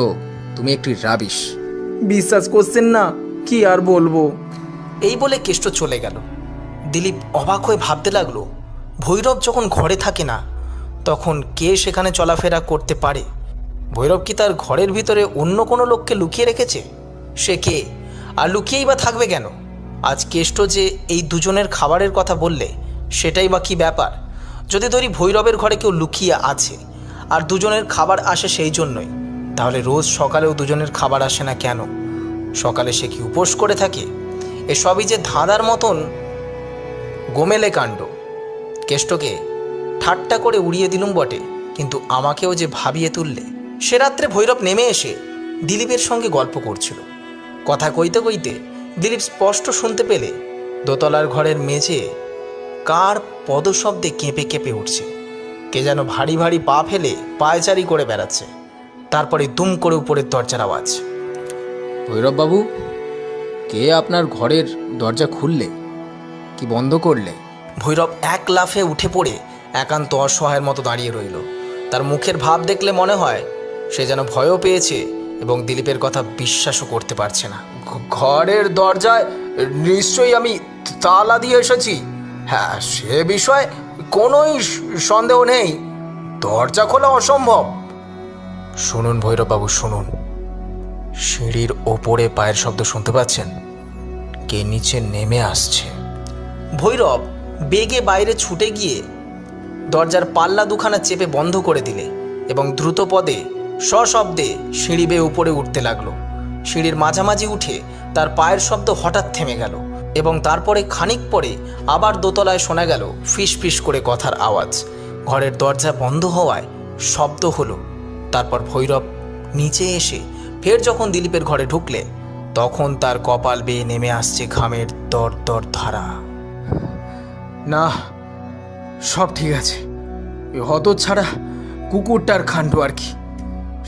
তুমি একটি রাবিশ। বিশ্বাস করছেন না? কি আর বলবো। এই বলে কেষ্ট চলে গেল। দিলীপ অবাক হয়ে ভাবতে লাগলো, ভৈরব যখন ঘরে থাকে না তখন কে সেখানে চলাফেরা করতে পারে? ভৈরব কি তার ঘরের ভিতরে অন্য কোনো লোককে লুকিয়ে রেখেছে? সে কে, আর লুকিয়েই বা থাকবে কেন? আজ কেষ্ট যে এই দুজনের খাবারের কথা বললে, সেটাই বা কী ব্যাপার? যদি ধরি ভৈরবের ঘরে কেউ লুকিয়ে আছে আর দুজনের খাবার আসে সেই জন্যই, তাহলে রোজ সকালেও দুজনের খাবার আসে না কেন? সকালে সে কি উপোস করে থাকে? এসবই যে ধাঁধার মতন গোমেলে কাণ্ড। কেষ্টকে ঠাট্টা করে উড়িয়ে দিলুম বটে, কিন্তু আমাকেও যে ভাবিয়ে তুললে। সে রাত্রে ভৈরব নেমে এসে দিলীপের সঙ্গে গল্প করছিল। কথা কইতে কইতে দিলীপ স্পষ্ট শুনতে পেলে দোতলার ঘরের মেঝে কার পদশব্দে কেঁপে কেঁপে উঠছে। কে যেন ভারী ভারী পা ফেলে পায়চারি করে বেড়াচ্ছে। তারপরে দুম করে উপরের দরজার আওয়াজ। ভৈরববাবু, কে আপনার ঘরের দরজা খুললে কি বন্ধ করলে? ভৈরব এক লাফে উঠে পড়ে একান্ত অসহায়ের মতো দাঁড়িয়ে রইল। তার মুখের ভাব দেখলে মনে হয় সে যেন ভয়ও পেয়েছে এবং দিলীপের কথা বিশ্বাসও করতে পারছে না। ঘরের দরজায় নিশ্চয়ই আমি তালা দিয়ে এসেছি, হ্যাঁ সে বিষয়ে কোনোই সন্দেহ নেই। দরজা খোলা অসম্ভব। শুনুন ভৈরববাবু, শুনুন, সিঁড়ির ওপরে পায়ের শব্দ শুনতে পাচ্ছেন? কে নিচে নেমে আসছে। ভৈরব বেগে বাইরে ছুটে গিয়ে দরজার পাল্লা দুখানা চেপে বন্ধ করে দিলে এবং দ্রুত পদে সশব্দে সিঁড়ি বেয়ে উপরে উঠতে লাগলো। সিঁড়ির মাঝামাঝি উঠে তার পায়ের শব্দ হঠাৎ থেমে গেল এবং তারপরে খানিক পরে আবার দোতলায় শোনা গেল ফিস ফিস করে কথার আওয়াজ। ঘরের দরজা বন্ধ হওয়ায় শব্দ হলো। তারপর ভৈরব নিচে এসে ফের যখন দিলীপের ঘরে ঢুকলে তখন তার কপাল বেয়ে নেমে আসছে ঘামের দর দর ধারা। না, সব ঠিক আছে। এ হতচ্ছাড়া কুকুরটার খান্ড আর কি।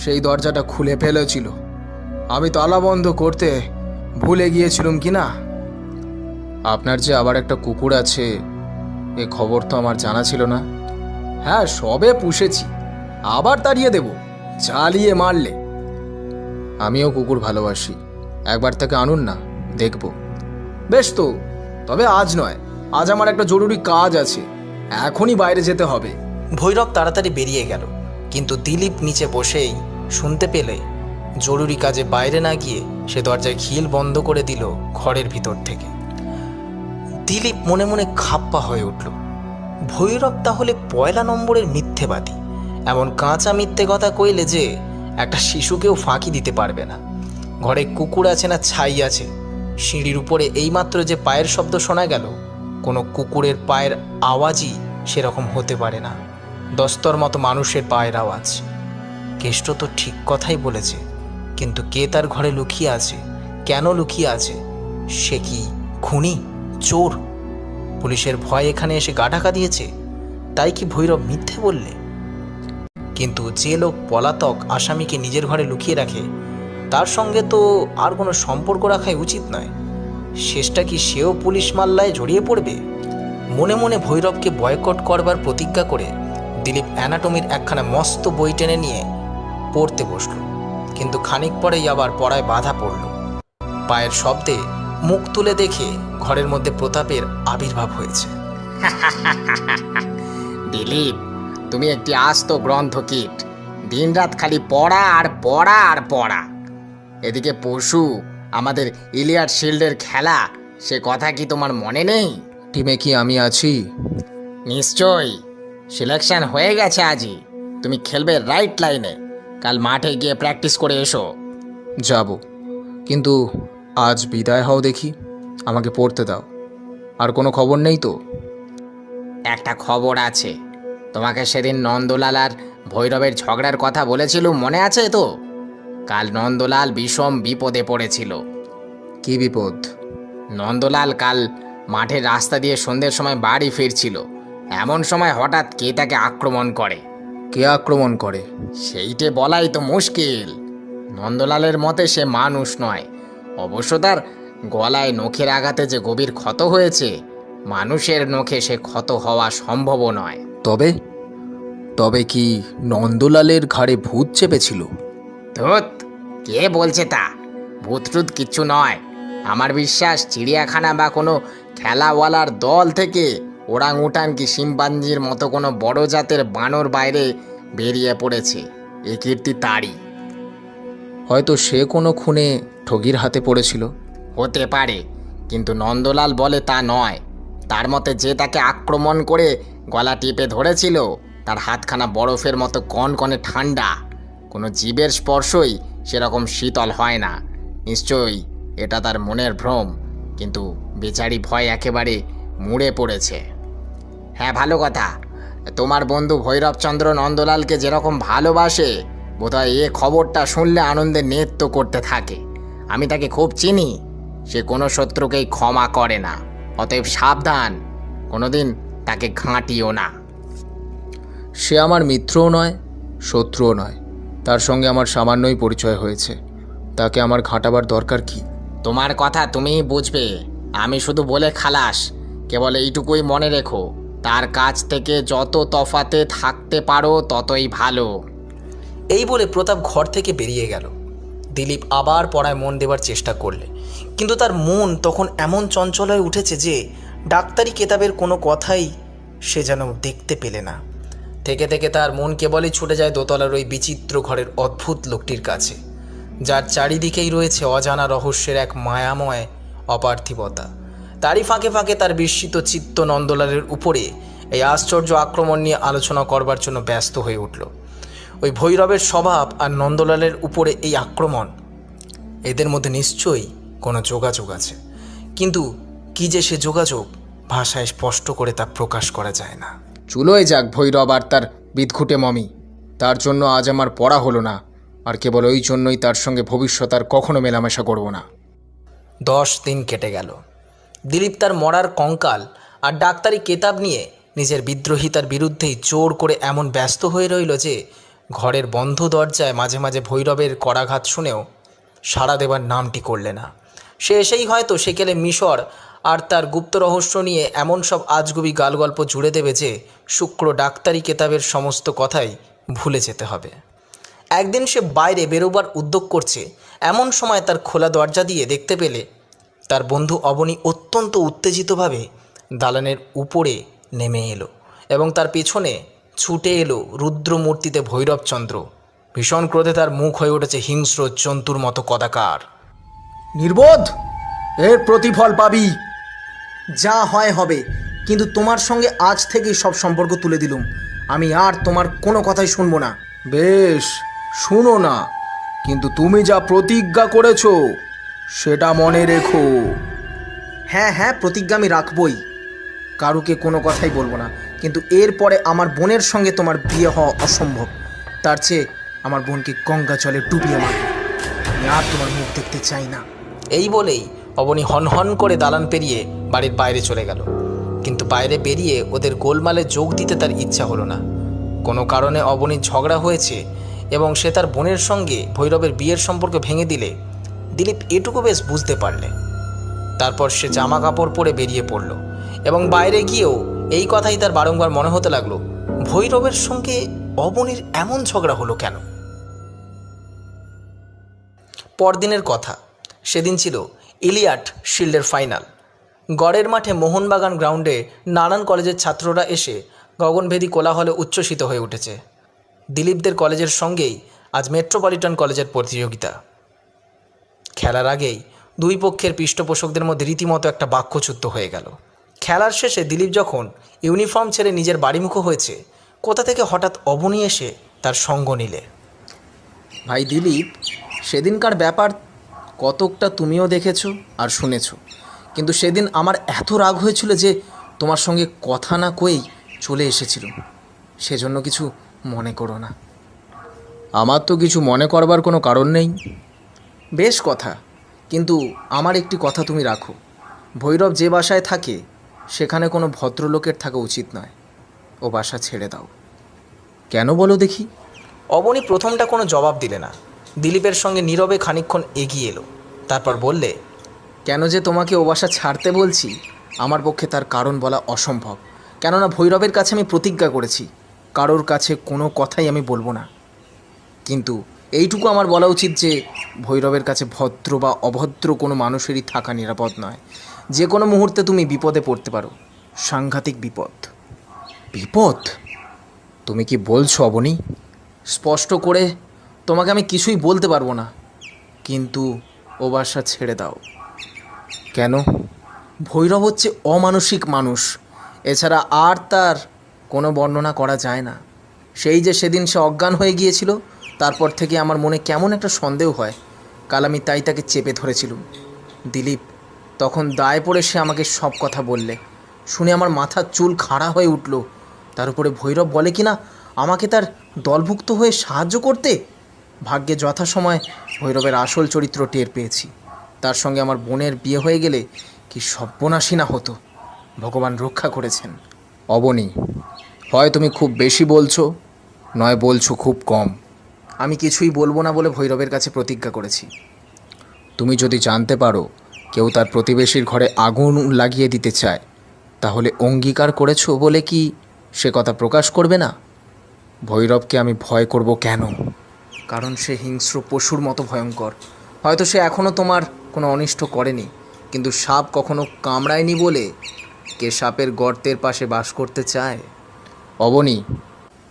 সেই দরজাটা খুলে ফেলেছিল, আমি তালা বন্ধ করতে ভুলে গিয়েছিলাম কি না। আপনার যে আবার একটা কুকুর আছে, এ খবর তো আমার জানা ছিল না। হ্যাঁ, সবে পুষেছি, আবার তাড়িয়ে দেব চালিয়ে মারলে। আমিও কুকুর ভালোবাসি, একবার তাকে আনুন না, দেখব। বেশ তো, তবে আজ নয়, আজ আমার একটা জরুরি কাজ আছে, এখনই বাইরে যেতে হবে। ভৈরব তাড়াতাড়ি বেরিয়ে গেল, কিন্তু দিলীপ নিচে বসেই শুনতে পেলে জরুরি কাজে বাইরে না গিয়ে সে দরজায় খিল বন্ধ করে দিল ঘরের ভিতর থেকে। দিলীপ মনে মনে খাপ্পা হয়ে উঠল। ভৈরব তাহলে পয়লা নম্বরের মিথ্যেবাদী। এমন কাঁচা মিথ্যে কথা কইলে যে একটা শিশুকেও ফাঁকি দিতে পারবে না। ঘরে কুকুর আছে না ছাই আছে? সিঁড়ির উপরে এইমাত্র যে পায়ের শব্দ শোনা গেল, কোনো কুকুরের পায়ের আওয়াজই সেরকম হতে পারে না। দস্তর মতো মানুষের পায়ের আওয়াজ। কেষ্ট তো ঠিক কথাই বলেছে, কিন্তু কে তার ঘরে লুকিয়ে আছে, কেন লুকিয়ে আছে? সে কি খুনি, চোর? পুলিশের ভয় এখানে এসে গা ঢাকা দিয়েছে, তাই কি ভৈরব মিথ্যে বললে? কিন্তু যে লোক পলাতক আসামিকে নিজের ঘরে লুকিয়ে রাখে তার সঙ্গে তো আর কোনো সম্পর্ক রাখাই উচিত নয়। শেষটা কি সেও পুলিশ মাল্লায় জড়িয়ে পড়বে? মনে মনে ভৈরবকে বয়কট করবার প্রতিজ্ঞা করে দিলীপ অ্যানাটমির একখানা মস্ত বই টেনে নিয়ে পড়তে বসল। কিন্তু খানিক পরেই আবার পড়ায় বাধা পড়ল। পায়ের শব্দে মুখ তুলে দেখে ঘরের মধ্যে প্রতাপের আবির্ভাব হয়েছে। দিলীপ, তুমি একটি আস্ত গ্রন্থ কীট। দিনরাত খালি পড়া আর পড়া আর পড়া। এদিকে পশু আমাদের ইলিয়াড শিল্ডের খেলা, সে কথা কি তোমার মনে নেই? টিমে কি আমি আছি? নিশ্চয়ই সিলেকশন হয়ে গেছে আজই। তুমি খেলবে রাইট লাইনে। কাল মাঠে গিয়ে প্র্যাকটিস করে এসো। যাব, কিন্তু আজ বিদায় হও দেখি, আমাকে পড়তে দাও। আর কোনো খবর নেই তো? একটা খবর আছে। তোমাকে সেদিন নন্দলাল আর ভৈরবের ঝগড়ার কথা বলেছিলুম, মনে আছে তো? কাল নন্দলাল বিষম বিপদে পড়েছিল। কি বিপদ? নন্দলাল কাল মাঠের রাস্তা দিয়ে সন্ধ্যের সময় বাড়ি ফিরছিল। এমন সময় হঠাৎ কে তাকে আক্রমণ করে। কে আক্রমণ করে? সেইটে বলাই তো মুশকিল। নন্দলালের মতে সে মানুষ নয়। অবশ্য তার গলায় নখের আঘাতে যে গভীর ক্ষত হয়েছে, মানুষের নখে সে ক্ষত হওয়া সম্ভবও নয়। তবে তবে কি নন্দলালের ঘাড়ে ভূত চেপেছিল? ধুত, কে বলছে তা? ভূতটুত কিচ্ছু নয়। আমার বিশ্বাস চিড়িয়াখানা বা কোনো খেলাওয়ালার দল থেকে ওরাং উটান কি শিম্পাঞ্জির মতো কোনো বড় জাতের বানর বাইরে বেরিয়ে পড়েছে। এ কীর্তি তারই। হয়তো সে কোনো খুনে ঠগির হাতে পড়েছিল। হতে পারে, কিন্তু নন্দলাল বলে তা নয়। তার মতে যে তাকে আক্রমণ করে গলা টিপে ধরেছিল, তার হাতখানা বরফের মতো কনকনে ঠান্ডা। কোনো জীবের স্পর্শই সেরকম শীতল হয় না। নিশ্চয়ই এটা তার মনের ভ্রম, কিন্তু বেচারি ভয় একেবারে মুড়ে পড়েছে। হ্যাঁ, ভালো কথা। তোমার বন্ধু ভৈরবচন্দ্র নন্দলালকে যেরকম ভালোবাসে, বোধহয় এ খবরটা শুনলে আনন্দে নৃত্য করতে থাকে। আমি তাকে খুব চিনি। সে কোনো শত্রুকেই ক্ষমা করে না। অতএব সাবধান, কোনোদিন তাকে ঘাঁটিও না। সে আমার মিত্রও নয়, শত্রুও নয়। তার সঙ্গে আমার সামান্যই পরিচয় হয়েছে। তাকে আমার ঘাঁটাবার দরকার কি? তোমার কথা তুমিই বুঝবে। আমি শুধু বলে খালাস। কেবল এইটুকুই মনে রেখো, তার কাছ থেকে যত তফাতে থাকতে পারো ততই ভালো। এই বলে প্রতাপ ঘর থেকে বেরিয়ে গেল। দিলীপ আবার পড়ায় মন দেবার চেষ্টা করলে, কিন্তু তার মন তখন এমন চঞ্চল হয়ে উঠেছে যে ডাক্তারি কেতাবের কোনো কথাই সে যেন দেখতে পেলে না। থেকে থেকে তার মন কেবলই ছুটে যায় দোতলার ওই বিচিত্র ঘরের অদ্ভুত লোকটির কাছে, যার চারিদিকেই রয়েছে অজানা রহস্যের এক মায়াময় অপার্থিবতা। তারই ফাঁকে ফাঁকে তার বিস্মিত চিত্ত নন্দলালের উপরে এই আশ্চর্য আক্রমণ নিয়ে আলোচনা করবার জন্য ব্যস্ত হয়ে উঠল। ওই ভৈরবের স্বভাব আর নন্দলালের উপরে এই আক্রমণ, এদের মধ্যে নিশ্চয়ই কোনো যোগাযোগ আছে। কিন্তু কি যে সে যোগাযোগ, ভাষায় স্পষ্ট করে তা প্রকাশ করা যায় না। চুলোয় যাক ভৈরব আর তার বিদঘুটে মমি। তার জন্য আজ আমার পড়া হলো না, আর কেবল ওই জন্যই তার সঙ্গে ভবিষ্যৎ আর কখনো মেলামেশা করব না। 10 দিন কেটে গেল। দিলীপ তার মরার কঙ্কাল আর ডাক্তারি কেতাব নিয়ে নিজের বিদ্রোহিতার বিরুদ্ধেই জোর করে এমন ব্যস্ত হয়ে রইল যে ঘরের বন্ধ দরজায় মাঝে মাঝে ভৈরবের করাঘাত শুনেও সাড়া দেবার নামটি করলে না। সে এসেই হয়তো সেকেলে মিশর আর তার গুপ্ত রহস্য নিয়ে এমন সব আজগুবি গালগল্প জুড়ে দেবে যে শুক্র ডাক্তারি কেতাবের সমস্ত কথাই ভুলে যেতে হবে। একদিন সে বাইরে বেরোবার উদ্যোগ করছে, এমন সময় তার খোলা দরজা দিয়ে দেখতে পেলে তার বন্ধু অবনী অত্যন্ত উত্তেজিতভাবে দালানের উপরে নেমে এলো এবং তার পেছনে ছুটে এলো রুদ্রমূর্তিতে ভৈরবচন্দ্র। ভীষণ ক্রোধে তার মুখ হয়ে উঠেছে হিংস্র জন্তুর মতো কদাকার। নির্বোধ, এর প্রতিফল পাবি। যা হয় হবে, কিন্তু তোমার সঙ্গে আজ থেকেই সব সম্পর্ক তুলে দিলুম। আমি আর তোমার কোনো কথাই শুনবো না। বেশ, শুনো না, কিন্তু তুমি যা প্রতিজ্ঞা করেছো সেটা মনে রেখো। হ্যাঁ হ্যাঁ, প্রতিজ্ঞা আমি রাখবই। কারুকে কোনো কথাই বলবো না, কিন্তু এরপরে আমার বোনের সঙ্গে তোমার বিয়ে হওয়া অসম্ভব। তার চেয়ে আমার বোনকে গঙ্গা জলে ডুবিয়ে মারো। আমি আর তোমার মুখ দেখতে চাই না। এই বলেই অবনী হনহন করে দালান পেরিয়ে বাড়ির বাইরে চলে গেল। কিন্তু বাইরে বেরিয়ে ওদের গোলমালে যোগ দিতে তার ইচ্ছা হলো না। কোনো কারণে অবনীর ঝগড়া হয়েছে এবং সে তার বোনের সঙ্গে ভৈরবের বিয়ের সম্পর্ক ভেঙে দিলে দিলীপ এটুকু বেশ বুঝতে পারলে। তারপর সে জামা কাপড় পরে বেরিয়ে পড়ল এবং বাইরে গিয়েও এই কথাই তার বারংবার মনে হতে লাগলো, ভৈরবের সঙ্গে অবনীর এমন ঝগড়া হলো কেন। পরদিনের কথা, সেদিন ছিল ইলিয়াট শিল্ডের ফাইনাল। গড়ের মাঠে মোহনবাগান গ্রাউন্ডে নানান কলেজের ছাত্ররা এসে গগনভেদী কোলাহলে উচ্ছ্বসিত হয়ে উঠেছে। দিলীপদের কলেজের সঙ্গেই আজ মেট্রোপলিটন কলেজের প্রতিযোগিতা। খেলার আগেই দুই পক্ষের পৃষ্ঠপোষকদের মধ্যে রীতিমতো একটা বাক্যযুদ্ধ হয়ে গেল। খেলার শেষে দিলীপ যখন ইউনিফর্ম ছেড়ে নিজের বাড়িমুখো হয়েছে, কোথা থেকে হঠাৎ অবনী এসে তার সঙ্গ নিলে। ভাই দিলীপ, সেদিনকার ব্যাপার কতকটা তুমিও দেখেছো আর শুনেছো, কিন্তু সেদিন আমার এত রাগ হয়েছিল যে তোমার সঙ্গে কথা না কয়েই চলে এসেছিল। সেজন্য কিছু মনে করো না। আমার তো কিছু মনে করবার কোনো কারণ নেই। বেশ কথা, কিন্তু আমার একটি কথা তুমি রাখো, ভৈরব যে বাসায় থাকে সেখানে কোনো ভদ্রলোকের থাকা উচিত নয়। ও বাসা ছেড়ে দাও। কেন বলো দেখি? অবনী প্রথমটা কোনো জবাব দিলে না। দিলীপের সঙ্গে নীরবে খানিকক্ষণ এগিয়ে এলো, তারপর বললে, কেন যে তোমাকে ও বাসা ছাড়তে বলছি আমার পক্ষে তার কারণ বলা অসম্ভব। কেননা ভৈরবের কাছে আমি প্রতিজ্ঞা করেছি কারোর কাছে কোনো কথাই আমি বলবো না। কিন্তু এইটুকু আমার বলা উচিত যে ভৈরবের কাছে ভদ্র বা অভদ্র কোনো মানুষেরই থাকা নিরাপদ নয়। যে কোনো মুহূর্তে তুমি বিপদে পড়তে পারো, সাংঘাতিক বিপদ। বিপদ? তুমি কি বলছো অবনী? স্পষ্ট করে তোমাকে আমি কিছুই বলতে পারবো না, কিন্তু ও বাসা ছেড়ে দাও। কেন? ভৈরব হচ্ছে অমানসিক মানুষ, এছাড়া আর তার কোনো বর্ণনা করা যায় না। সেই যে সেদিন সে অজ্ঞান হয়ে গিয়েছিল, তারপর থেকে আমার মনে কেমন একটা সন্দেহ হয়। কাল আমি তাই তাকে চেপে ধরেছিলাম। দিলীপ, তখন দায় পড়ে সে আমাকে সব কথা বললে, শুনে আমার মাথার চুল খাড়া হয়ে উঠল। তার উপরে ভৈরব বলে কি না আমাকে তার দলভুক্ত হয়ে সাহায্য করতে। ভাগ্যে যথাসময় ভৈরবের আসল চরিত্র টের পেয়েছি। তার সঙ্গে আমার বোনের বিয়ে হয়ে গেলে কি সর্বনাশী না হতো। ভগবান রক্ষা করেছেন। অবনী, হয় তুমি খুব বেশি বলছো, নয় বলছো খুব কম। আমি কিছুই বলবো না বলে ভৈরবের কাছে প্রতিজ্ঞা করেছি। তুমি যদি জানতে পারো কেউ তার প্রতিবেশীর ঘরে আগুন লাগিয়ে দিতে চায়, তাহলে অঙ্গীকার করেছো বলে কি সে কথা প্রকাশ করবে না? ভৈরবকে আমি ভয় করব কেন? কারণ সে হিংস্র পশুর মতো ভয়ঙ্কর। হয়তো সে এখনও তোমার কোনো অনিষ্ট করেনি, কিন্তু সাপ কখনো কামড়ায়নি বলে কে সাপের গর্তের পাশে বাস করতে চায়? অবনী,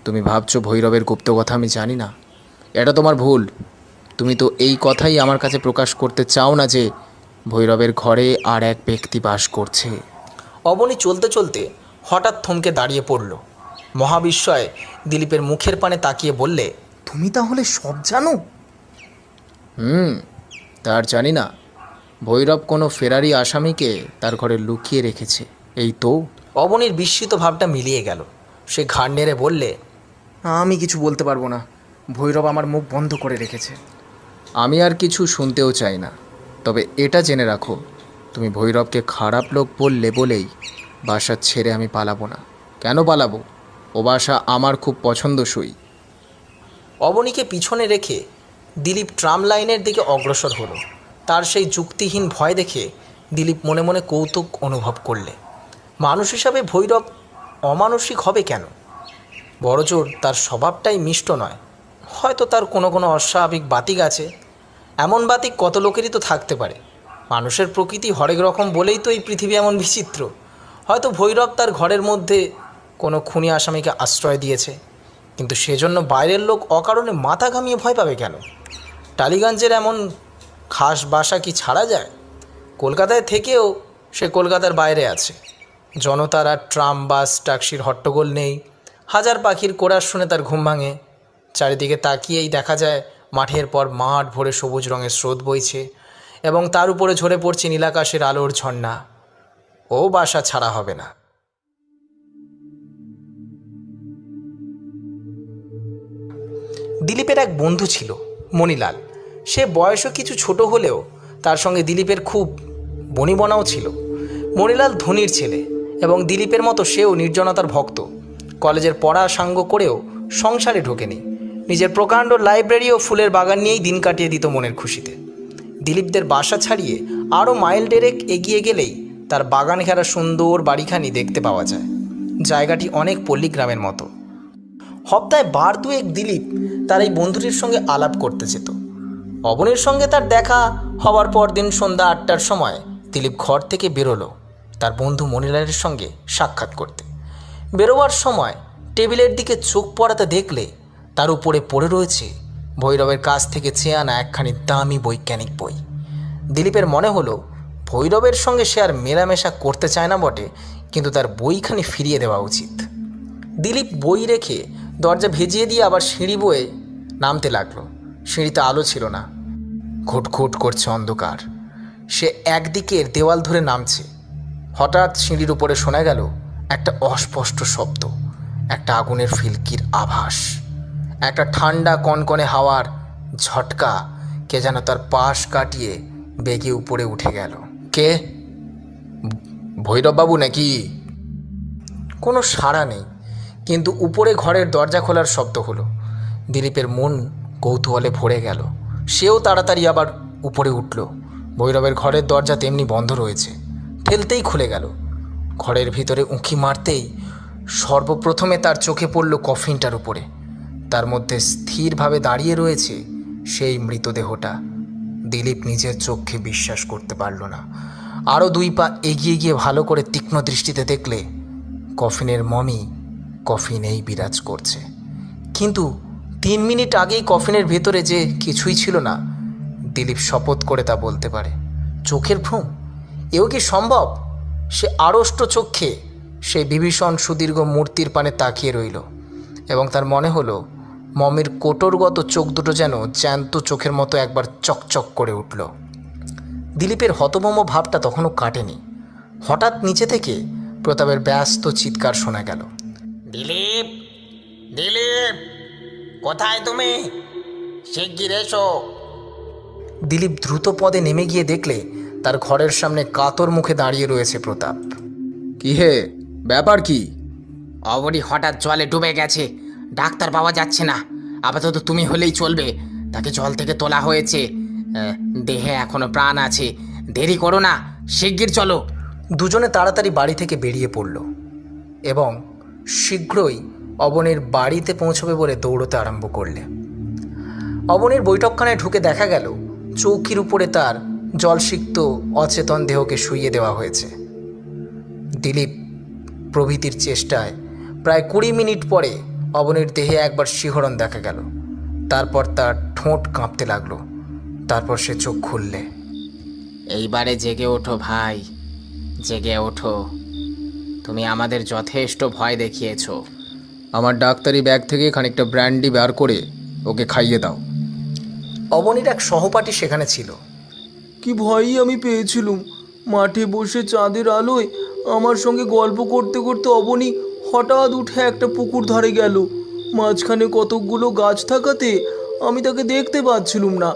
তুমি ভাবছো ভৈরবের গুপ্ত কথা আমি জানি না। এটা তোমার ভুল। তুমি তো এই কথাই আমার কাছে প্রকাশ করতে চাও না যে ভৈরবের ঘরে আর এক ব্যক্তি বাস করছে। অবনী চলতে চলতে হঠাৎ থমকে দাঁড়িয়ে পড়ল। মহাবিস্ময়ে দিলীপের মুখের পানে তাকিয়ে বললে, তুমি তাহলে সব জানো? তার জানি না। ভৈরব কোনো ফেরারি আসামিকে তার ঘরে লুকিয়ে রেখেছে, এই তো। অবনীর বিস্মিত ভাবটা মিলিয়ে গেল। সে ঘাড় নেড়ে বললে, আমি কিছু বলতে পারবো না। ভৈরব আমার মুখ বন্ধ করে রেখেছে। আমি আর কিছু শুনতেও চাই না। তবে এটা জেনে রাখো, তুমি ভৈরবকে খারাপ লোক বললে বলেই বাসা ছেড়ে আমি পালাবো না। কেন পালাবো? ও বাসা আমার খুব পছন্দসই। অবনীকে পিছনে রেখে দিলীপ ট্রাম লাইনের দিকে অগ্রসর হলো। তার সেই যুক্তিহীন ভয় দেখে দিলীপ মনে মনে কৌতুক অনুভব করলে। মানুষ হিসাবে ভৈরব অমানসিক হবে কেন? বড়জোর তার স্বভাবটাই মিষ্ট নয়। হয়তো তার কোনো কোনো অস্বাভাবিক বাতিক আছে। এমন বাতিক কত লোকেরই তো থাকতে পারে। মানুষের প্রকৃতি হরেক রকম বলেই তো এই পৃথিবী এমন বিচিত্র। হয়তো ভৈরব তার ঘরের মধ্যে কোনো খুনি আসামিকে আশ্রয় দিয়েছে, কিন্তু সেজন্য বাইরের লোক অকারণে মাথা ঘামিয়ে ভয় পাবে কেন? টালিগঞ্জের এমন খাস বাসা কি ছাড়া যায়? কলকাতায় থেকেও সে কলকাতার বাইরে আছে। জনতার আর ট্রাম, বাস, ট্যাক্সির হট্টগোল নেই। হাজার পাখির কোরাস শুনে তার ঘুম ভাঙে। চারিদিকে তাকিয়েই দেখা যায় মাঠের পর মাঠ ভরে সবুজ রঙের স্রোত বইছে এবং তার উপরে ঝরে পড়ছে নীলাকাশের আলোর ঝর্ণা। ও বাসা ছাড়া হবে না। দিলীপের এক বন্ধু ছিল, মণিলাল। সে বয়সও কিছু ছোট হলেও তার সঙ্গে দিলীপের খুব বনিবনাও ছিল। মণিলাল ধনীর ছেলে এবং দিলীপের মতো সেও নির্জনতার ভক্ত। কলেজের পড়া সাঙ্গ করেও সংসারে ঢোকেনি। নিজের প্রকাণ্ড লাইব্রেরি ও ফুলের বাগান নিয়েই দিন কাটিয়ে দিত মনের খুশিতে। দিলীপদের বাসা ছাড়িয়ে আরও মাইল ডেরেক এগিয়ে গেলেই তার বাগান ঘেরা সুন্দর বাড়িখানি দেখতে পাওয়া যায়। জায়গাটি অনেক পল্লীগ্রামের মতো। সপ্তাহে বার দুয়েক দিলীপ তার এই বন্ধুটির সঙ্গে আলাপ করতে যেত। অবনীর সঙ্গে তার দেখা হওয়ার পর দিন সন্ধ্যা 8টার সময় দিলীপ ঘর থেকে বেরোলো তার বন্ধু মনিলালের সঙ্গে সাক্ষাৎ করতে। বেরোবার সময় টেবিলের দিকে চোখ পড়াতে দেখলে তার উপরে পড়ে রয়েছে ভৈরবের কাছ থেকে চেয়ে আনা একখানি দামি বৈজ্ঞানিক বই। দিলীপের মনে হলো ভৈরবের সঙ্গে সে আর মেলামেশা করতে চায় না বটে, কিন্তু তার বইখানি ফিরিয়ে দেওয়া উচিত। দিলীপ বই রেখে দরজা ভেজিয়ে দিয়ে আবার সিঁড়ি বয়ে নামতে লাগলো। সিঁড়িতে আলো ছিল না, ঘুটঘুট করছে অন্ধকার। সে একদিকের দেওয়াল ধরে নামছে। হঠাৎ সিঁড়ির উপরে শোনা গেল একটা অস্পষ্ট শব্দ, একটা আগুনের ফিলকির আভাস, একটা ঠান্ডা কনকনে হাওয়ার ঝটকা। কে যেন তার পাশ কাটিয়ে বেগে উপরে উঠে গেল। কে? ভৈরববাবু নাকি? কোনো সাড়া নেই, কিন্তু উপরে ঘরের দরজা খোলার শব্দ হলো। দিলীপের মন কৌতূহলে ভরে গেল। সেও তাড়াতাড়ি আবার উপরে উঠল। ভৈরবের ঘরের দরজা তেমনি বন্ধ রয়েছে। ঠেলতেই খুলে গেল। ঘরের ভিতরে উঁকি মারতেই সর্বপ্রথমে তার চোখে পড়ল কফিনটার উপরে। তার মধ্যে স্থিরভাবে দাঁড়িয়ে রয়েছে সেই মৃতদেহটা। দিলীপ নিজের চোখে বিশ্বাস করতে পারল না। আরও 2 পা এগিয়ে গিয়ে ভালো করে তীক্ষ্ণ দৃষ্টিতে দেখলে কফিনের মমি কফিনেই বিরাজ করছে। কিন্তু 3 মিনিট আগেই কফিনের ভেতরে যে কিছুই ছিল না, দিলীপ শপথ করে তা বলতে পারে। চোখের ভ্রম? এও কি সম্ভব? সে আড়ষ্ট চক্ষে সেই বিভীষণ সুদীর্ঘ মূর্তির পানে তাকিয়ে রইল এবং তার মনে হলো মমির কোটরগত চোখ দুটো যেন জ্যান্ত চোখের মতো একবার চকচক করে উঠল। দিলীপের হতভম্ব ভাবটা তখনও কাটেনি। হঠাৎ নিচে থেকে প্রতাপের ব্যস্ত চিৎকার শোনা গেল। দিলীপ, দিলীপ, কোথায় তুমি? শিগগির এসো। দিলীপ দ্রুত পদে নেমে গিয়ে দেখলে তার ঘরের সামনে কাতর মুখে দাঁড়িয়ে রয়েছে প্রতাপ। কি হে, ব্যাপার কি? অবনী হঠাৎ জলে ডুবে গেছে, ডাক্তার পাওয়া যাচ্ছে না। আপাতত তুমি হলেই চলবে। তাকে জল থেকে তোলা হয়েছে, দেহে এখনো প্রাণ আছে। দেরি করো না, শিগগির চলো। দুজনে তাড়াতাড়ি বাড়ি থেকে বেরিয়ে পড়ল এবং শীঘ্রই অবনীর বাড়িতে পৌঁছবে বলে দৌড়তে আরম্ভ করলে। অবনীর বৈঠকখানায় ঢুকে দেখা গেল চৌকির উপরে তার জলসিক্ত অচেতন দেহকে শুইয়ে দেওয়া হয়েছে। দিলীপ প্রভৃতির চেষ্টায় প্রায় 20 মিনিট পরে অবনীর দেহে একবার শিহরণ দেখা গেল। তারপর তার ঠোঁট কাঁপতে লাগলো। তারপর সে চোখ খুললে। এইবারে জেগে ওঠো ভাই, জেগে ওঠো। তুমি আমাদের যথেষ্ট ভয় দেখিয়েছো। আমার ডাক্তারি ব্যাগ থেকে খানিকটা ব্র্যান্ডি বার করে ওকে খাইয়ে দাও। অবনীর এক সহপাঠী সেখানে ছিল। কি ভয়ই আমি পেয়েছিলুম। মাঠে বসে চাঁদের আলোয় আমার সঙ্গে গল্প করতে করতে অবনী হঠাৎ উঠে একটা পুকুর ধারে গেল। মাঝখানে কতকগুলো গাছ থাকাতে আমি তাকে দেখতে পাচ্ছিলুম না।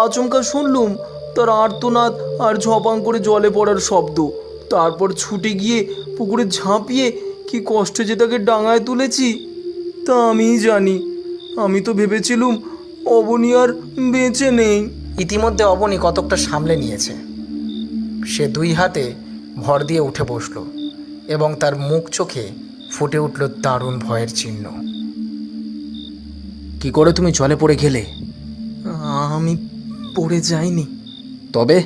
আচমকা শুনলুম তার আর্তনাদ আর ঝপাং করে জলে পড়ার শব্দ। তারপর ছুটে গিয়ে পুকুরে ঝাঁপিয়ে কি কষ্টে যে তাকে ডাঙায় তুলেছি তা আমিই জানি। আমি তো ভেবেছিলুম অবনী আর বেঁচে নেই। ইতিমধ্যে অবনী কতকটা সামলে নিয়েছে। সে 2 হাতে ভর দিয়ে উঠে বসল এবং তার মুখ চোখে ফুটে উঠল দারুণ ভয়ের চিহ্ন। কি করে তুমি জলে পড়ে গেলে? আমি পড়ে যাইনি, তবে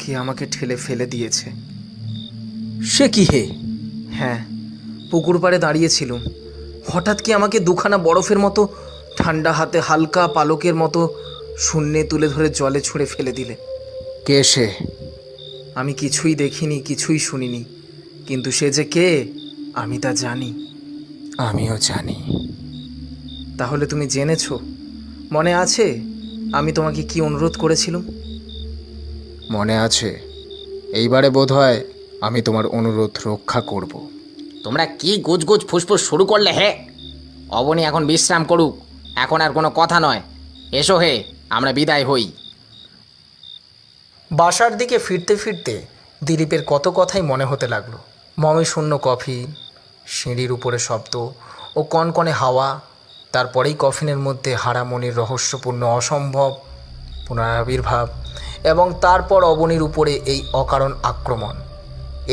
কে আমাকে ঠেলে ফেলে দিয়েছে। সে কি হে? হ্যাঁ, পুকুর পাড়ে দাঁড়িয়েছিলুম। হঠাৎ কি আমাকে 2খানা বরফের মতো ঠান্ডা হাতে হালকা পালকের মতো শূন্যে তুলে ধরে জলে ছুঁড়ে ফেলে দিলে। কে সে? আমি কিছুই দেখিনি, কিছুই শুনিনি, কিন্তু সে যে কে আমি তা জানি। আমিও জানি। তাহলে তুমি জেনেছ? মনে আছে আমি তোমাকে কি অনুরোধ করেছিলাম? মনে আছে। এইবারে বোধহয় আমি তোমার অনুরোধ রক্ষা করব। তোমরা কি গুজগুজ ফুসফুস শুরু করলে হে? অবনী এখন বিশ্রাম করুক, এখন আর কোনো কথা নয়। এসো হে, আমরা বিদায় হই। বাসার দিকে ফিরতে ফিরতে দিলীপের কত কথাই মনে হতে লাগলো। মমি শূন্য কফি, সিঁড়ির উপরে শব্দ ও কনকনে হাওয়া, তারপরেই কফিনের মধ্যে হারামণির রহস্যপূর্ণ অসম্ভব পুনরাবির্ভাব এবং তারপর অবনীর উপরে এই অকারণ আক্রমণ।